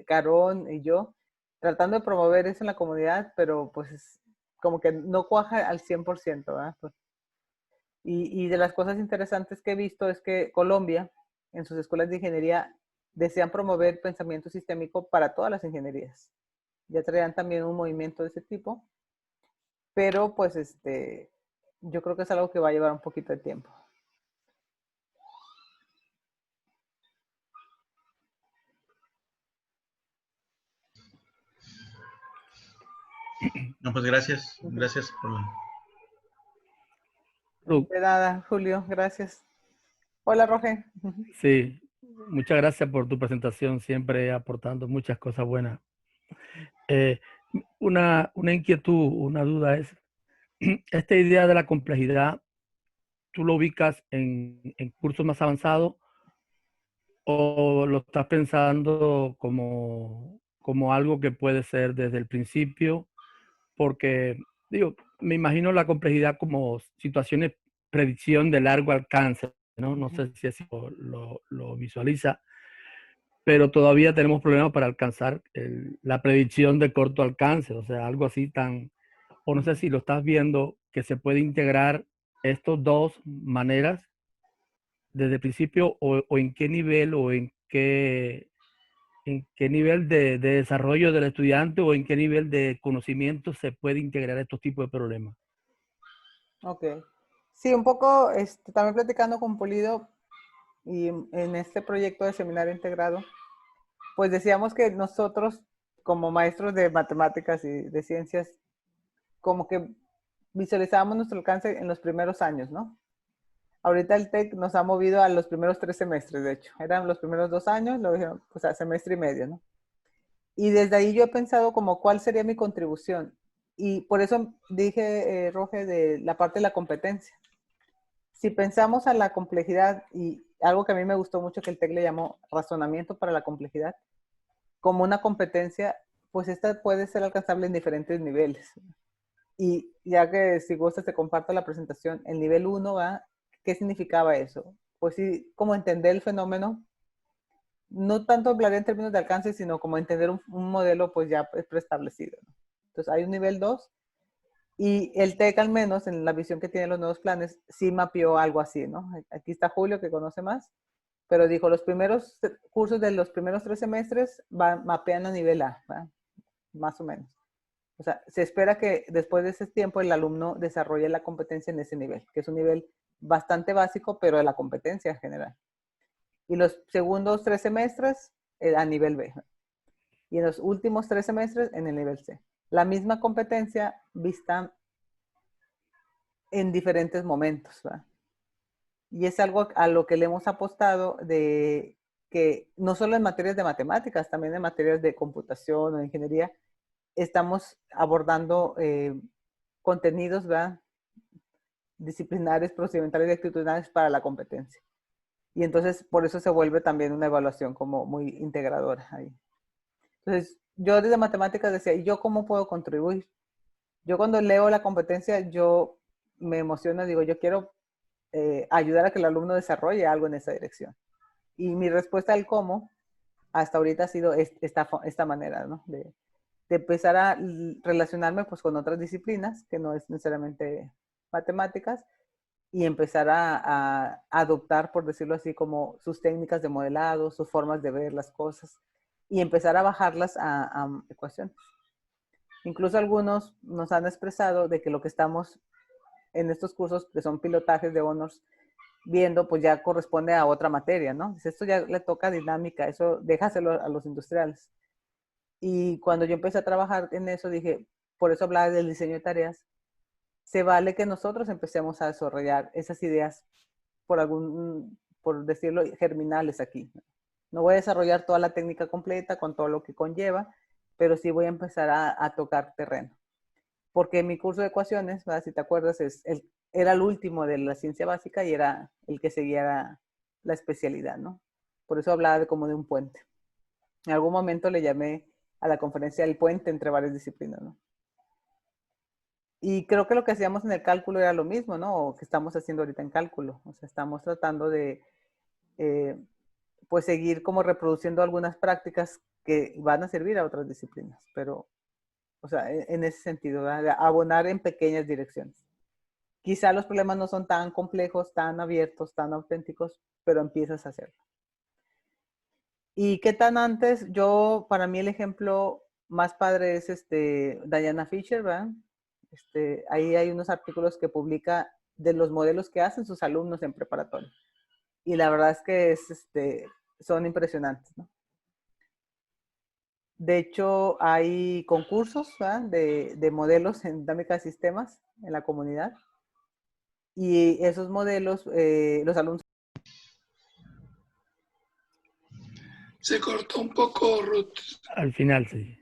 Speaker 2: Carón y yo, tratando de promover eso en la comunidad, pero pues como que no cuaja al 100%, ¿verdad? Pues, y de las cosas interesantes que he visto es que Colombia, en sus escuelas de ingeniería, desean promover pensamiento sistémico para todas las ingenierías. Ya traían también un movimiento de ese tipo, pero pues yo creo que es algo que va a llevar un poquito de tiempo.
Speaker 3: No, pues gracias, gracias por la...
Speaker 2: De nada, Julio, gracias. Hola, Roge.
Speaker 6: Sí, muchas gracias por tu presentación, siempre aportando muchas cosas buenas. Eh, una inquietud, una duda es, esta idea de la complejidad, ¿tú lo ubicas en cursos más avanzados o lo estás pensando como algo que puede ser desde el principio? Porque, digo, me imagino la complejidad como situaciones, predicción de largo alcance, ¿no? No sé si así lo visualiza, pero todavía tenemos problemas para alcanzar la predicción de corto alcance, o sea, algo así tan, o no sé si lo estás viendo, que se puede integrar estas dos maneras desde el principio o en qué nivel o en qué nivel de desarrollo del estudiante o en qué nivel de conocimiento se puede integrar estos tipos de problemas.
Speaker 2: Ok. Sí, un poco, también platicando con Pulido y en este proyecto de seminario integrado, pues decíamos que nosotros como maestros de matemáticas y de ciencias, como que visualizábamos nuestro alcance en los primeros años, ¿no? Ahorita el TEC nos ha movido a los primeros 3 semestres, de hecho. Eran los primeros 2 años, lo dijeron, pues a semestre y medio, ¿no? Y desde ahí yo he pensado como cuál sería mi contribución. Y por eso dije, Roge, de la parte de la competencia. Si pensamos a la complejidad, y algo que a mí me gustó mucho que el TEC le llamó razonamiento para la complejidad, como una competencia, pues esta puede ser alcanzable en diferentes niveles. Y ya que si gustas te comparto la presentación, el nivel 1 va, ¿qué significaba eso? Pues sí, como entender el fenómeno, no tanto hablar en términos de alcance, sino como entender un modelo pues ya preestablecido, ¿no? Entonces hay un nivel 2 y el TEC al menos en la visión que tienen los nuevos planes sí mapeó algo así, ¿no? Aquí está Julio que conoce más, pero dijo los primeros cursos de los primeros 3 semestres mapean a nivel A, ¿verdad? Más o menos. O sea, se espera que después de ese tiempo el alumno desarrolle la competencia en ese nivel, que es un nivel bastante básico, pero de la competencia en general. Y los segundos 3 semestres a nivel B. Y en los últimos 3 semestres en el nivel C. La misma competencia vista en diferentes momentos, ¿verdad? Y es algo a lo que le hemos apostado de que no solo en materias de matemáticas, también en materias de computación o de ingeniería, estamos abordando contenidos, ¿verdad? Disciplinares, procedimentales y actitudinales para la competencia. Y entonces por eso se vuelve también una evaluación como muy integradora ahí. Entonces yo desde matemáticas decía, ¿y yo cómo puedo contribuir? Yo cuando leo la competencia, yo me emociono, digo, yo quiero ayudar a que el alumno desarrolle algo en esa dirección. Y mi respuesta al cómo hasta ahorita ha sido esta manera, ¿no? De empezar a relacionarme pues con otras disciplinas, que no es necesariamente matemáticas, y empezar a adoptar, por decirlo así, como sus técnicas de modelado, sus formas de ver las cosas, y empezar a bajarlas a ecuaciones. Incluso algunos nos han expresado de que lo que estamos en estos cursos, que son pilotajes de honors, viendo, pues ya corresponde a otra materia, ¿no? Dice, esto ya le toca dinámica, eso déjaselo a los industriales. Y cuando yo empecé a trabajar en eso, dije, por eso hablaba del diseño de tareas, se vale que nosotros empecemos a desarrollar esas ideas por decirlo, germinales aquí. No voy a desarrollar toda la técnica completa con todo lo que conlleva, pero sí voy a empezar a tocar terreno. Porque mi curso de ecuaciones, ¿verdad? Si te acuerdas, era el último de la ciencia básica y era el que seguía la especialidad, ¿no? Por eso hablaba como de un puente. En algún momento le llamé a la conferencia el puente entre varias disciplinas, ¿no? Y creo que lo que hacíamos en el cálculo era lo mismo, ¿no? O que estamos haciendo ahorita en cálculo. O sea, estamos tratando de, pues, seguir como reproduciendo algunas prácticas que van a servir a otras disciplinas. Pero, o sea, en ese sentido, ¿verdad? Abonar en pequeñas direcciones. Quizá los problemas no son tan complejos, tan abiertos, tan auténticos, pero empiezas a hacerlo. ¿Y qué tan antes? Para mí el ejemplo más padre es Diana Fisher, ¿verdad? Ahí hay unos artículos que publica de los modelos que hacen sus alumnos en preparatoria. Y la verdad es que son impresionantes, ¿no? De hecho, hay concursos, ¿verdad? de modelos en dinámica de sistemas en la comunidad. Y esos modelos, los alumnos...
Speaker 1: Se cortó un poco, Ruth.
Speaker 6: Al final, sí.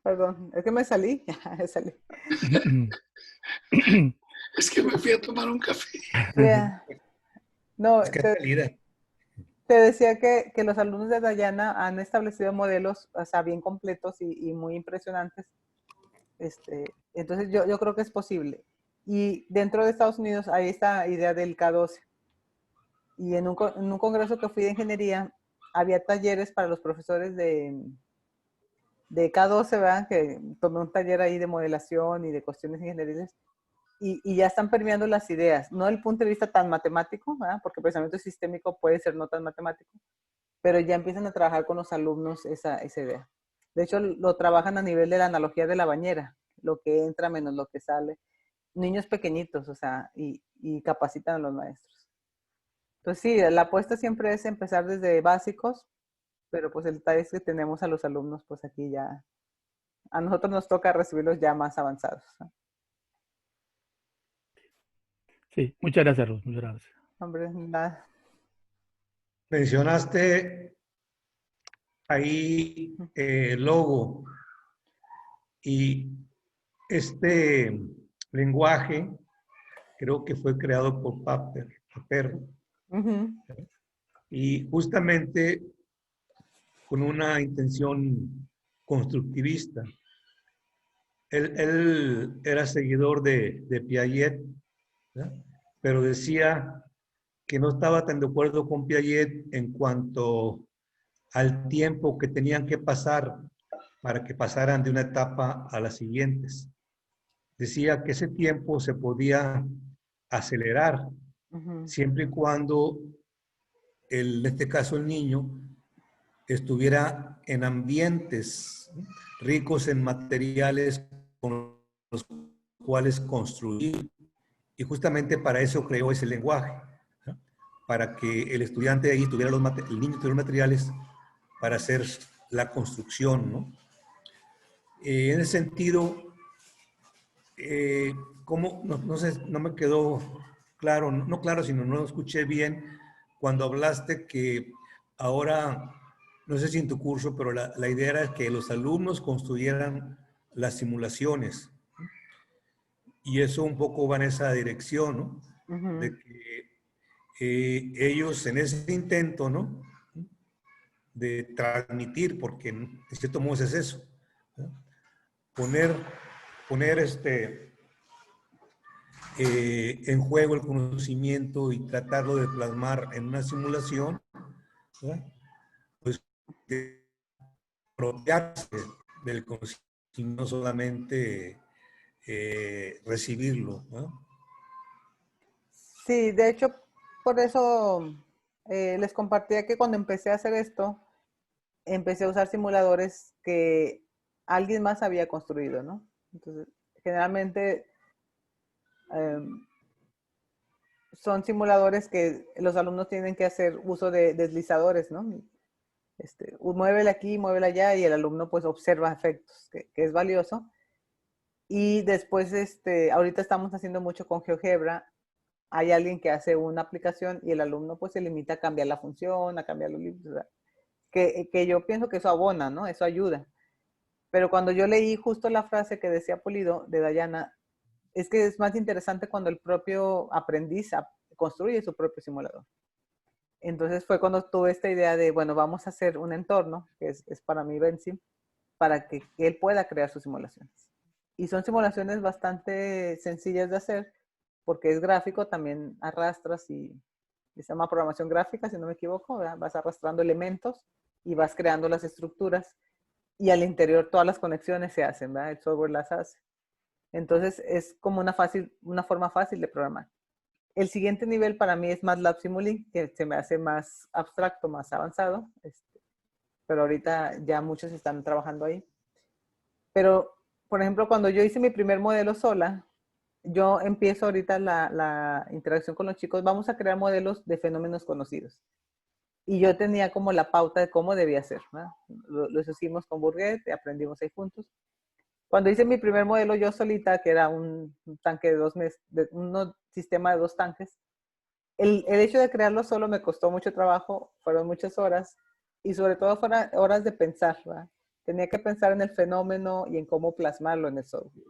Speaker 2: Perdón, es que me salí. Me salí.
Speaker 1: Es que me fui a tomar un café.
Speaker 2: Yeah. No,
Speaker 5: Es que es salida.
Speaker 2: te decía que los alumnos de Dayana han establecido modelos, o sea, bien completos y muy impresionantes. Entonces yo creo que es posible. Y dentro de Estados Unidos hay esta idea del K12. Y en un congreso que fui de ingeniería, había talleres para los profesores de K12, ¿verdad? Que tomé un taller ahí de modelación y de cuestiones ingenieriles. Y ya están permeando las ideas, no desde el punto de vista tan matemático, ¿verdad? Porque el pensamiento sistémico puede ser no tan matemático, pero ya empiezan a trabajar con los alumnos esa idea. De hecho, lo trabajan a nivel de la analogía de la bañera, lo que entra menos lo que sale. Niños pequeñitos, o sea, y capacitan a los maestros. Entonces sí, la apuesta siempre es empezar desde básicos, pero pues el detalle es que tenemos a los alumnos, pues aquí ya, a nosotros nos toca recibirlos ya más avanzados, ¿no?
Speaker 6: Sí, muchas gracias, Ruth, muchas gracias.
Speaker 2: Hombre, nada.
Speaker 5: Mencionaste ahí el logo y este lenguaje creo que fue creado por Papert,
Speaker 2: Uh-huh.
Speaker 5: y justamente con una intención constructivista. Él era seguidor de Piaget, ¿verdad? Pero decía que no estaba tan de acuerdo con Piaget en cuanto al tiempo que tenían que pasar para que pasaran de una etapa a las siguientes. Decía que ese tiempo se podía acelerar
Speaker 2: Uh-huh.
Speaker 5: siempre y cuando, en este caso el niño, estuviera en ambientes ricos en materiales con los cuales construir. Y justamente para eso creó ese lenguaje, ¿no? Para que el estudiante ahí tuviera el niño tuviera los materiales para hacer la construcción, ¿no? En ese sentido, ¿cómo? No sé, no me quedó claro, no claro, sino no lo escuché bien cuando hablaste que ahora, no sé si en tu curso, pero la idea era que los alumnos construyeran las simulaciones. Y eso un poco va en esa dirección, ¿no?
Speaker 2: Uh-huh.
Speaker 5: De que ellos en ese intento, ¿no? De transmitir, porque en cierto modo es eso, ¿no? Poner en juego el conocimiento y tratarlo de plasmar en una simulación, ¿verdad? Pues de apropiarse del conocimiento, no solamente recibirlo, ¿no?
Speaker 2: Sí, de hecho, por eso les compartía que cuando empecé a hacer esto, empecé a usar simuladores que alguien más había construido, ¿no? Entonces, generalmente son simuladores que los alumnos tienen que hacer uso de deslizadores, ¿no? Muévele aquí, muévele allá, y el alumno pues observa efectos, que es valioso. Y después, ahorita estamos haciendo mucho con GeoGebra. Hay alguien que hace una aplicación y el alumno pues se limita a cambiar la función, a cambiar los libros, ¿verdad? Que yo pienso que eso abona, ¿no? Eso ayuda. Pero cuando yo leí justo la frase que decía Pulido de Dayana, es que es más interesante cuando el propio aprendiz construye su propio simulador. Entonces fue cuando tuve esta idea de, bueno, vamos a hacer un entorno, que es para mí Bensim, para que él pueda crear sus simulaciones. Y son simulaciones bastante sencillas de hacer, porque es gráfico, también arrastras y se llama programación gráfica, si no me equivoco, ¿verdad? Vas arrastrando elementos y vas creando las estructuras y al interior todas las conexiones se hacen, ¿verdad? El software las hace. Entonces es como una forma fácil de programar. El siguiente nivel para mí es MATLAB Simulink, que se me hace más abstracto, más avanzado, pero ahorita ya muchos están trabajando ahí. Pero, por ejemplo, cuando yo hice mi primer modelo sola, yo empiezo ahorita la interacción con los chicos, vamos a crear modelos de fenómenos conocidos. Y yo tenía como la pauta de cómo debía ser, ¿verdad? Los hicimos con Bourget, aprendimos ahí juntos. Cuando hice mi primer modelo yo solita, que era un tanque de 2 meses, un sistema de 2 tanques, el hecho de crearlo solo me costó mucho trabajo, fueron muchas horas, y sobre todo fueron horas de pensar, ¿verdad? Tenía que pensar en el fenómeno y en cómo plasmarlo en el software.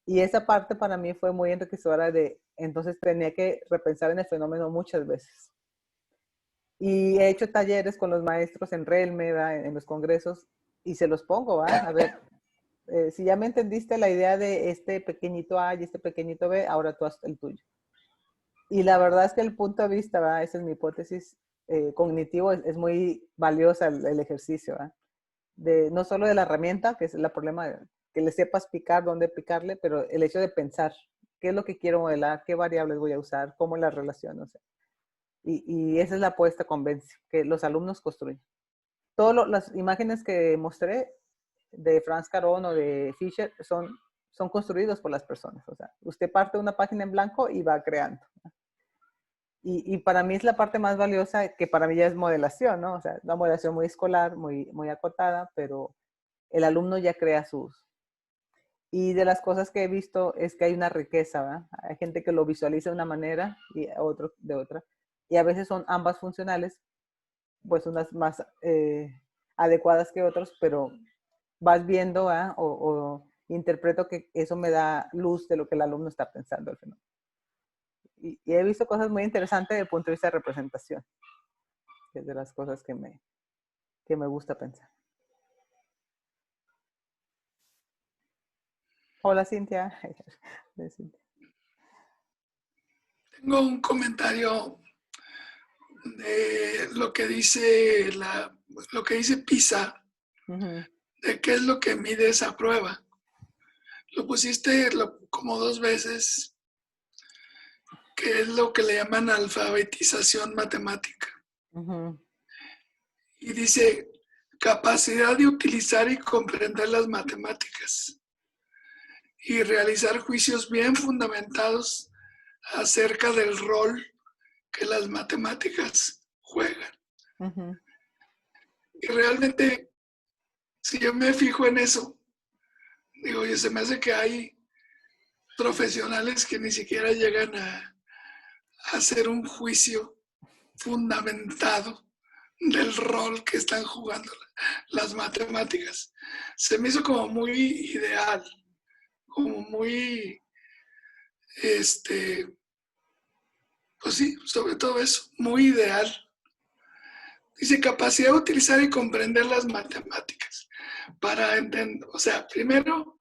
Speaker 2: Y esa parte para mí fue muy enriquecedora entonces tenía que repensar en el fenómeno muchas veces. Y he hecho talleres con los maestros en Relme, ¿verdad? En los congresos, y se los pongo, ¿verdad? A ver, si ya me entendiste la idea de este pequeñito A y este pequeñito B, ahora tú haz el tuyo. Y la verdad es que el punto de vista, ¿verdad? Esa es mi hipótesis, cognitivo, es muy valiosa el ejercicio, ¿verdad? No solo de la herramienta, que es el problema, que le sepas picar, dónde picarle, pero el hecho de pensar qué es lo que quiero modelar, qué variables voy a usar, cómo las relaciono. O sea, y esa es la apuesta con Venci, que los alumnos construyen. Todas las imágenes que mostré de Franz Caron o de Fisher son construidos por las personas. O sea, usted parte de una página en blanco y va creando. Y para mí es la parte más valiosa, que para mí ya es modelación, ¿no? O sea, una modelación muy escolar, muy acotada, pero el alumno ya crea sus. Y de las cosas que he visto es que hay una riqueza, ¿verdad? Hay gente que lo visualiza de una manera y otro de otra. Y a veces son ambas funcionales, pues unas más adecuadas que otras, pero vas viendo, ¿verdad? O interpreto que eso me da luz de lo que el alumno está pensando al final. Y he visto cosas muy interesantes desde el punto de vista de representación, que es de las cosas que me gusta pensar. Hola, Cintia.
Speaker 1: Tengo un comentario de lo que dice PISA, de qué es lo que mide esa prueba. Lo pusiste como 2 veces, que es lo que le llaman alfabetización matemática. Y dice, capacidad de utilizar y comprender las matemáticas y realizar juicios bien fundamentados acerca del rol que las matemáticas juegan. Y realmente, si yo me fijo en eso, digo, oye, se me hace que hay profesionales que ni siquiera llegan a hacer un juicio fundamentado del rol que están jugando las matemáticas. Se me hizo como muy ideal, como muy, pues sí, sobre todo eso, muy ideal. Dice, capacidad de utilizar y comprender las matemáticas. Para entender, o sea, primero,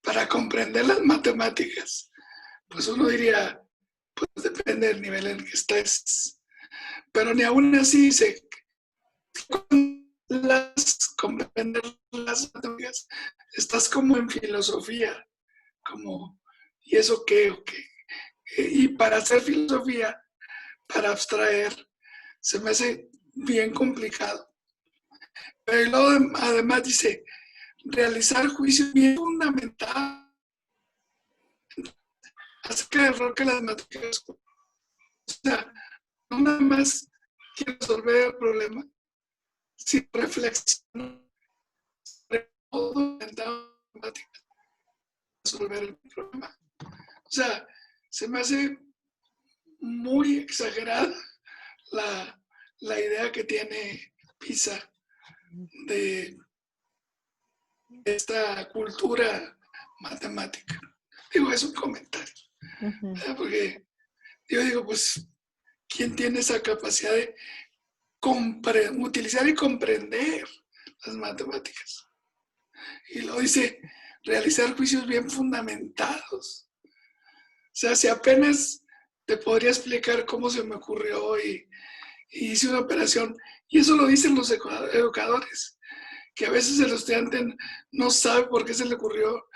Speaker 1: para comprender las matemáticas, pues uno diría, pues depende del nivel en que estés. Pero ni aún así dice, comprender las matemáticas, estás como en filosofía, como, ¿y eso qué? ¿O qué? Y para hacer filosofía, para abstraer, se me hace bien complicado. Pero luego además dice, realizar juicios bien fundamentados acerca del rol que las matemáticas juegan. O sea, no nada más quiero resolver el problema, sino reflexionar sobre todo matemáticas resolver el problema. O sea, se me hace muy exagerada la idea que tiene PISA de esta cultura matemática. Digo, es un comentario. Porque yo digo, pues, ¿quién tiene esa capacidad de utilizar y comprender las matemáticas? Y lo dice, realizar juicios bien fundamentados. O sea, si apenas te podría explicar cómo se me ocurrió y hice una operación, y eso lo dicen los educadores, que a veces el estudiante no sabe por qué se le ocurrió,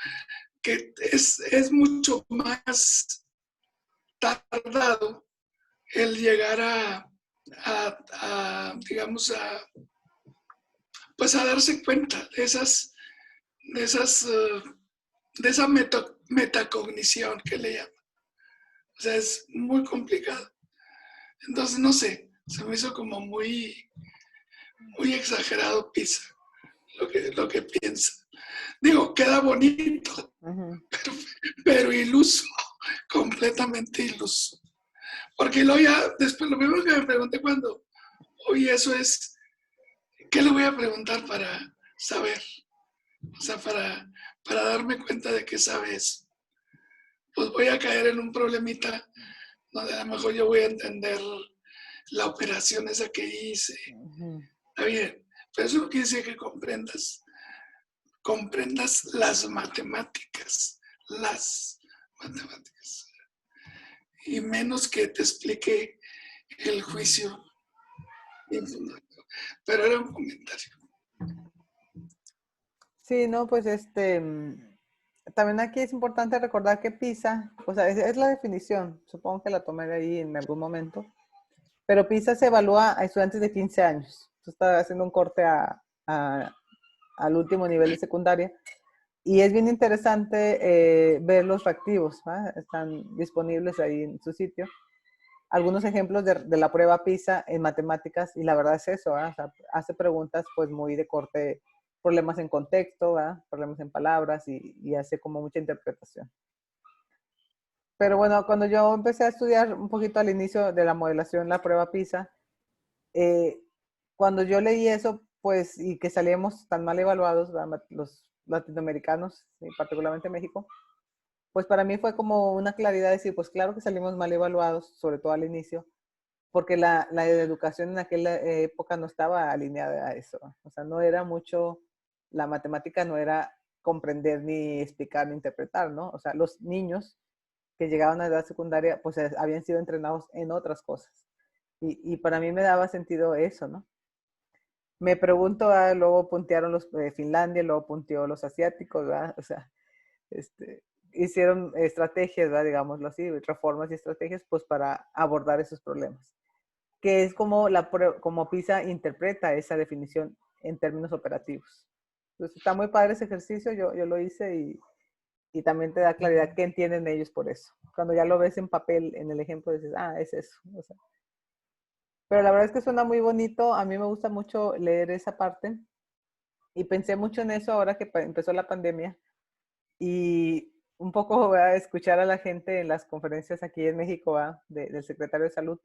Speaker 1: que es mucho más tardado el llegar digamos, pues a darse cuenta de esa metacognición que le llaman. O sea, es muy complicado. Entonces, no sé, se me hizo como muy exagerado PISA, lo que piensa. Digo, queda bonito, pero iluso, completamente iluso. Porque luego ya, después lo mismo que me pregunté cuando, oye, eso es, ¿qué le voy a preguntar para saber. O sea, para darme cuenta de que sabes, pues voy a caer en un problemita donde a lo mejor yo voy a entender la operación esa que hice. Está bien, pero eso no quiere decir que comprendas las matemáticas, y menos que te explique el juicio infundado. Pero era un comentario.
Speaker 2: Sí, no, pues también aquí es importante recordar que PISA, o sea, es la definición, supongo que la tomé de ahí en algún momento, pero PISA se evalúa a estudiantes de 15 años. Tú estás haciendo un corte al último nivel de secundaria. Y es bien interesante ver los reactivos, ¿verdad? Están disponibles ahí en su sitio. Algunos ejemplos de la prueba PISA en matemáticas, y la verdad es eso, ¿verdad? O sea, hace preguntas pues muy de corte, problemas en contexto, ¿verdad? Problemas en palabras, y hace como mucha interpretación. Pero bueno, cuando yo empecé a estudiar un poquito al inicio de la modelación, la prueba PISA, cuando yo leí eso, pues, y que salíamos tan mal evaluados, ¿verdad? Los latinoamericanos, y particularmente México, pues para mí fue como una claridad de decir, pues claro que salimos mal evaluados, sobre todo al inicio, porque la educación en aquella época no estaba alineada a eso. O sea, no era mucho, la matemática no era comprender, ni explicar, ni interpretar, ¿no? O sea, los niños que llegaban a edad secundaria, pues habían sido entrenados en otras cosas. Y para mí me daba sentido eso, ¿no? Me pregunto, luego puntearon los de Finlandia, luego punteó los asiáticos, ¿verdad? O sea, hicieron estrategias, ¿verdad? Digámoslo así, reformas y estrategias, pues para abordar esos problemas. Que es como, como PISA interpreta esa definición en términos operativos. Entonces está muy padre ese ejercicio, yo lo hice y también te da claridad qué entienden ellos por eso. Cuando ya lo ves en papel, en el ejemplo, dices, es eso. O sea, pero la verdad es que suena muy bonito, a mí me gusta mucho leer esa parte y pensé mucho en eso ahora que empezó la pandemia y un poco voy a escuchar a la gente en las conferencias aquí en México, del secretario de Salud,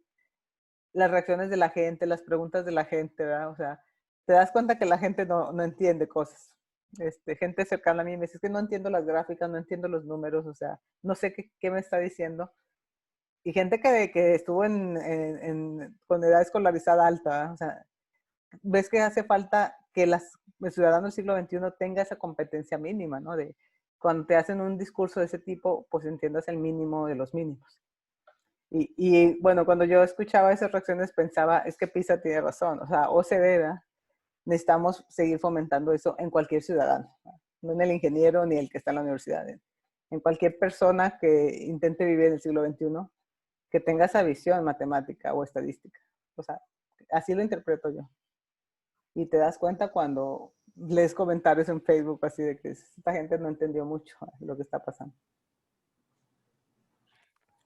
Speaker 2: las reacciones de la gente, las preguntas de la gente, ¿verdad? O sea, te das cuenta que la gente no entiende cosas. Gente cercana a mí me dice, es que no entiendo las gráficas, no entiendo los números, o sea, no sé qué me está diciendo. Y gente que estuvo con edad escolarizada alta, o sea, ves que hace falta que el ciudadano del siglo XXI tenga esa competencia mínima, ¿no? De cuando te hacen un discurso de ese tipo, pues entiendas el mínimo de los mínimos. Y bueno, cuando yo escuchaba esas reacciones pensaba, es que PISA tiene razón, o sea, OCDE, necesitamos seguir fomentando eso en cualquier ciudadano, no en el ingeniero ni el que está en la universidad, en cualquier persona que intente vivir en el siglo XXI, que tenga esa visión matemática o estadística. O sea, así lo interpreto yo. Y te das cuenta cuando lees comentarios en Facebook así de que esta gente no entendió mucho lo que está pasando.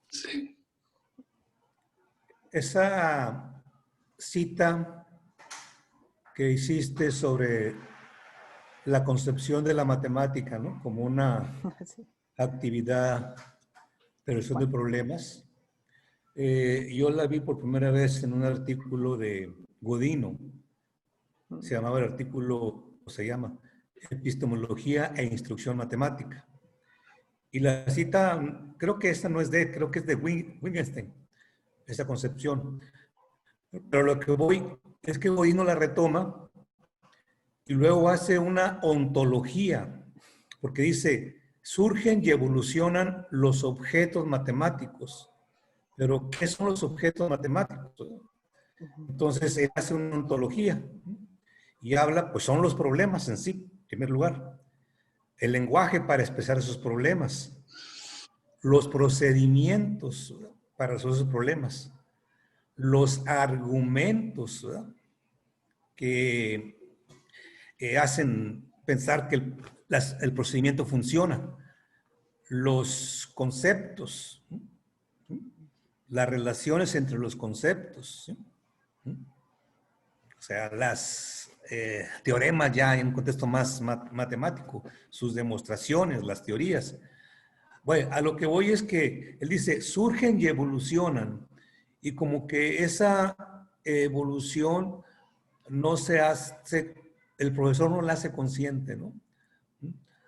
Speaker 1: Sí.
Speaker 5: Esa cita que hiciste sobre la concepción de la matemática, ¿no? Como una
Speaker 2: Sí.
Speaker 5: actividad de resolución de problemas. Yo la vi por primera vez en un artículo de Godino. Se llamaba el artículo, o se llama, Epistemología e Instrucción Matemática. Y la cita, creo que esta no es creo que es de Wittgenstein, esa concepción. Pero lo que voy es que Godino la retoma y luego hace una ontología, porque dice, surgen y evolucionan los objetos matemáticos. Pero, ¿qué son los objetos matemáticos? Entonces, él hace una ontología y habla, pues son los problemas en sí, en primer lugar. El lenguaje para expresar esos problemas. Los procedimientos para resolver esos problemas. Los argumentos, ¿verdad?, que hacen pensar que el procedimiento funciona. Los conceptos, las relaciones entre los conceptos, ¿sí? O sea, las teoremas ya en un contexto más matemático, sus demostraciones, las teorías. Bueno, a lo que voy es que él dice, surgen y evolucionan, y como que esa evolución no se hace el profesor no la hace consciente, ¿no?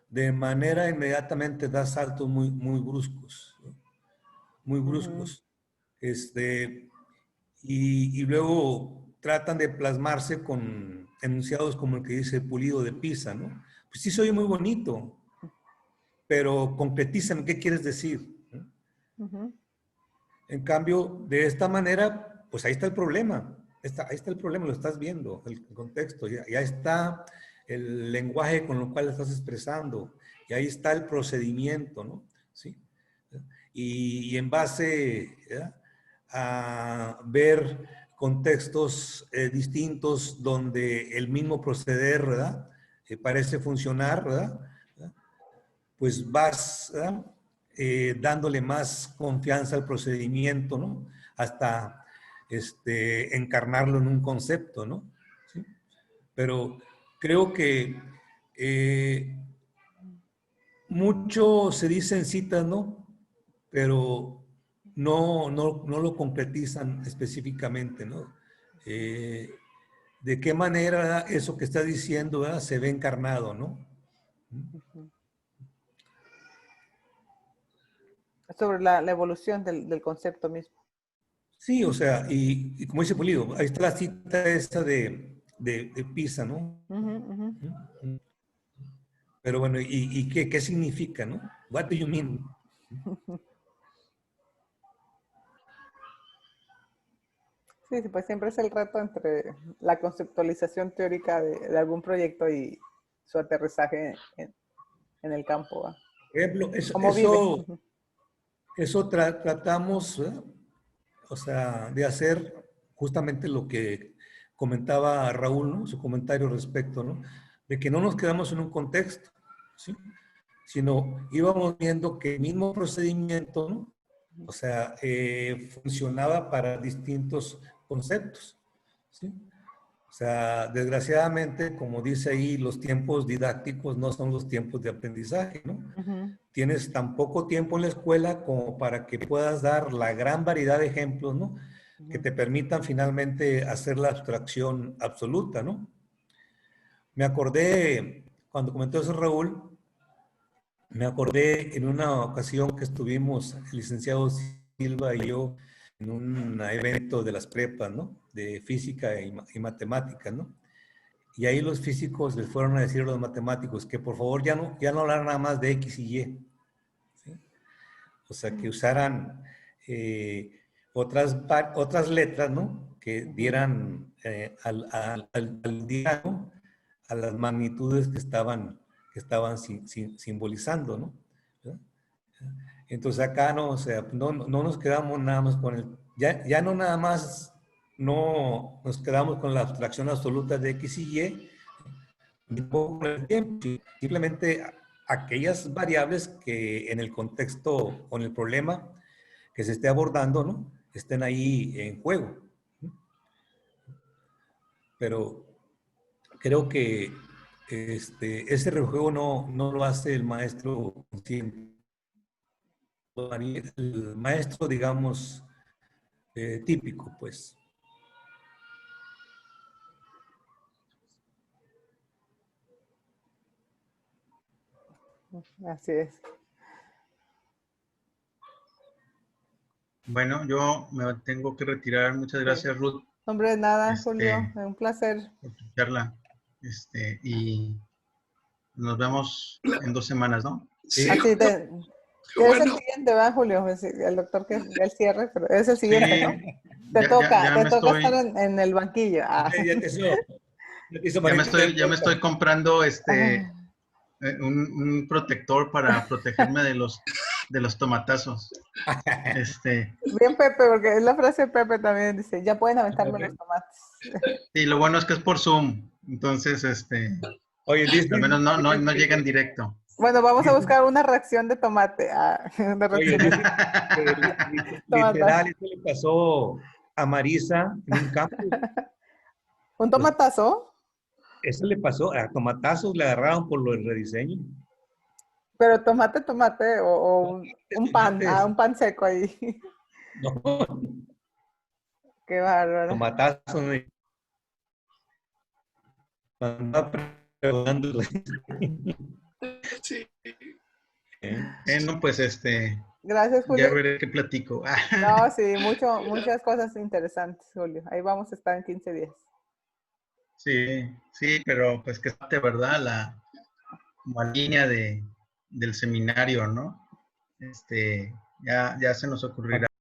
Speaker 5: De manera inmediatamente da saltos muy bruscos, ¿no? Muy bruscos. Y luego tratan de plasmarse con enunciados como el que dice Pulido de Pisa, ¿no? Pues sí, se oye muy bonito, pero concretízame, ¿qué quieres decir? En cambio, de esta manera, pues ahí está el problema. Ahí está el problema, lo estás viendo, el contexto. Ya está el lenguaje con lo cual estás expresando. Y ahí está el procedimiento, ¿no? ¿Sí? Y en base, ¿verdad?, a ver contextos distintos donde el mismo proceder, ¿verdad?, parece funcionar, ¿verdad?, pues vas, ¿verdad?, dándole más confianza al procedimiento, ¿no?, hasta encarnarlo en un concepto, ¿no? ¿Sí? Pero creo que mucho se dice en citas, ¿no?, pero no lo concretizan específicamente, ¿no? ¿De qué manera eso que está diciendo, ¿verdad?, se ve encarnado, ¿no?
Speaker 2: Sobre la evolución del concepto mismo.
Speaker 5: Sí, o sea, y como dice Pulido, ahí está la cita esta de Pisa, ¿no? Pero bueno, ¿y qué significa, no? What do you mean?
Speaker 2: Sí, pues siempre es el reto entre la conceptualización teórica de algún proyecto y su aterrizaje en el campo, ¿va?
Speaker 5: Por ejemplo,
Speaker 2: ¿Cómo vive?
Speaker 5: eso tratamos, ¿verdad?, o sea, de hacer justamente lo que comentaba Raúl, ¿no?, su comentario respecto, ¿no?, de que no nos quedamos en un contexto, ¿sí?, sino íbamos viendo que el mismo procedimiento, ¿no?, o sea, funcionaba para distintos conceptos, ¿sí? O sea, desgraciadamente, como dice ahí, los tiempos didácticos no son los tiempos de aprendizaje, ¿no? Tienes tan poco tiempo en la escuela como para que puedas dar la gran variedad de ejemplos, ¿no?, que te permitan finalmente hacer la abstracción absoluta, ¿no? Me acordé, cuando comentó eso Raúl, me acordé en una ocasión que estuvimos, el licenciado Silva y yo, en un evento de las prepas, ¿no?, de física y matemáticas, ¿no? Y ahí los físicos les fueron a decir a los matemáticos que por favor ya no hablaran nada más de X y Y, ¿sí? O sea, que usaran otras letras, ¿no?, que dieran al día, ¿no?, a las magnitudes que estaban simbolizando, ¿no? ¿verdad? Entonces acá no, o sea, no nos quedamos nada más con ya no nada más, no nos quedamos con la abstracción absoluta de X y Y, ni tampoco con el tiempo, simplemente aquellas variables que en el contexto, con el problema que se esté abordando, ¿no?, estén ahí en juego. Pero creo que ese rejuego no lo hace el maestro consciente. El maestro, digamos, típico, pues.
Speaker 2: Así es.
Speaker 3: Bueno, yo me tengo que retirar. Muchas gracias, Ruth,
Speaker 2: Hombre, nada, Julio, un placer.
Speaker 3: por tu charla. Y nos vemos en 2 semanas, ¿no?
Speaker 1: Sí,
Speaker 2: Así eres el
Speaker 1: bueno,
Speaker 2: siguiente, ¿va, Julio? El doctor que el cierre, pero es el
Speaker 3: Sí,
Speaker 2: siguiente, ¿no? Te
Speaker 3: ya me
Speaker 2: toca
Speaker 3: estoy,
Speaker 2: estar en el banquillo.
Speaker 5: Eso
Speaker 3: ya me estoy comprando
Speaker 2: Ah.
Speaker 3: un protector para protegerme de los tomatazos.
Speaker 2: Bien, Pepe, porque es la frase de Pepe también, dice, ya pueden aventarme los tomates.
Speaker 3: Y lo bueno es que es por Zoom, entonces,
Speaker 5: Oye,
Speaker 3: al menos no llega en directo.
Speaker 2: Bueno, vamos a buscar una reacción de tomate. Una
Speaker 5: oye,
Speaker 2: reacción de tomatazo.
Speaker 5: literal, eso le pasó a Marisa en un campo.
Speaker 2: ¿Un tomatazo?
Speaker 5: Eso le pasó, a tomatazos le agarraron por lo del rediseño.
Speaker 2: Pero tomate o un pan,
Speaker 5: Tomates.
Speaker 2: un pan seco ahí.
Speaker 5: No,
Speaker 2: Qué bárbaro.
Speaker 5: tomatazos. Andaba preguntando.
Speaker 1: Sí.
Speaker 3: No, pues
Speaker 2: Gracias, Julio.
Speaker 3: ya veré qué platico.
Speaker 2: No, sí, muchas cosas interesantes, Julio. Ahí vamos a estar en 15 días.
Speaker 3: Sí, sí, pero pues que esté, ¿verdad? Como línea del seminario, ¿no? Ya se nos ocurrirá.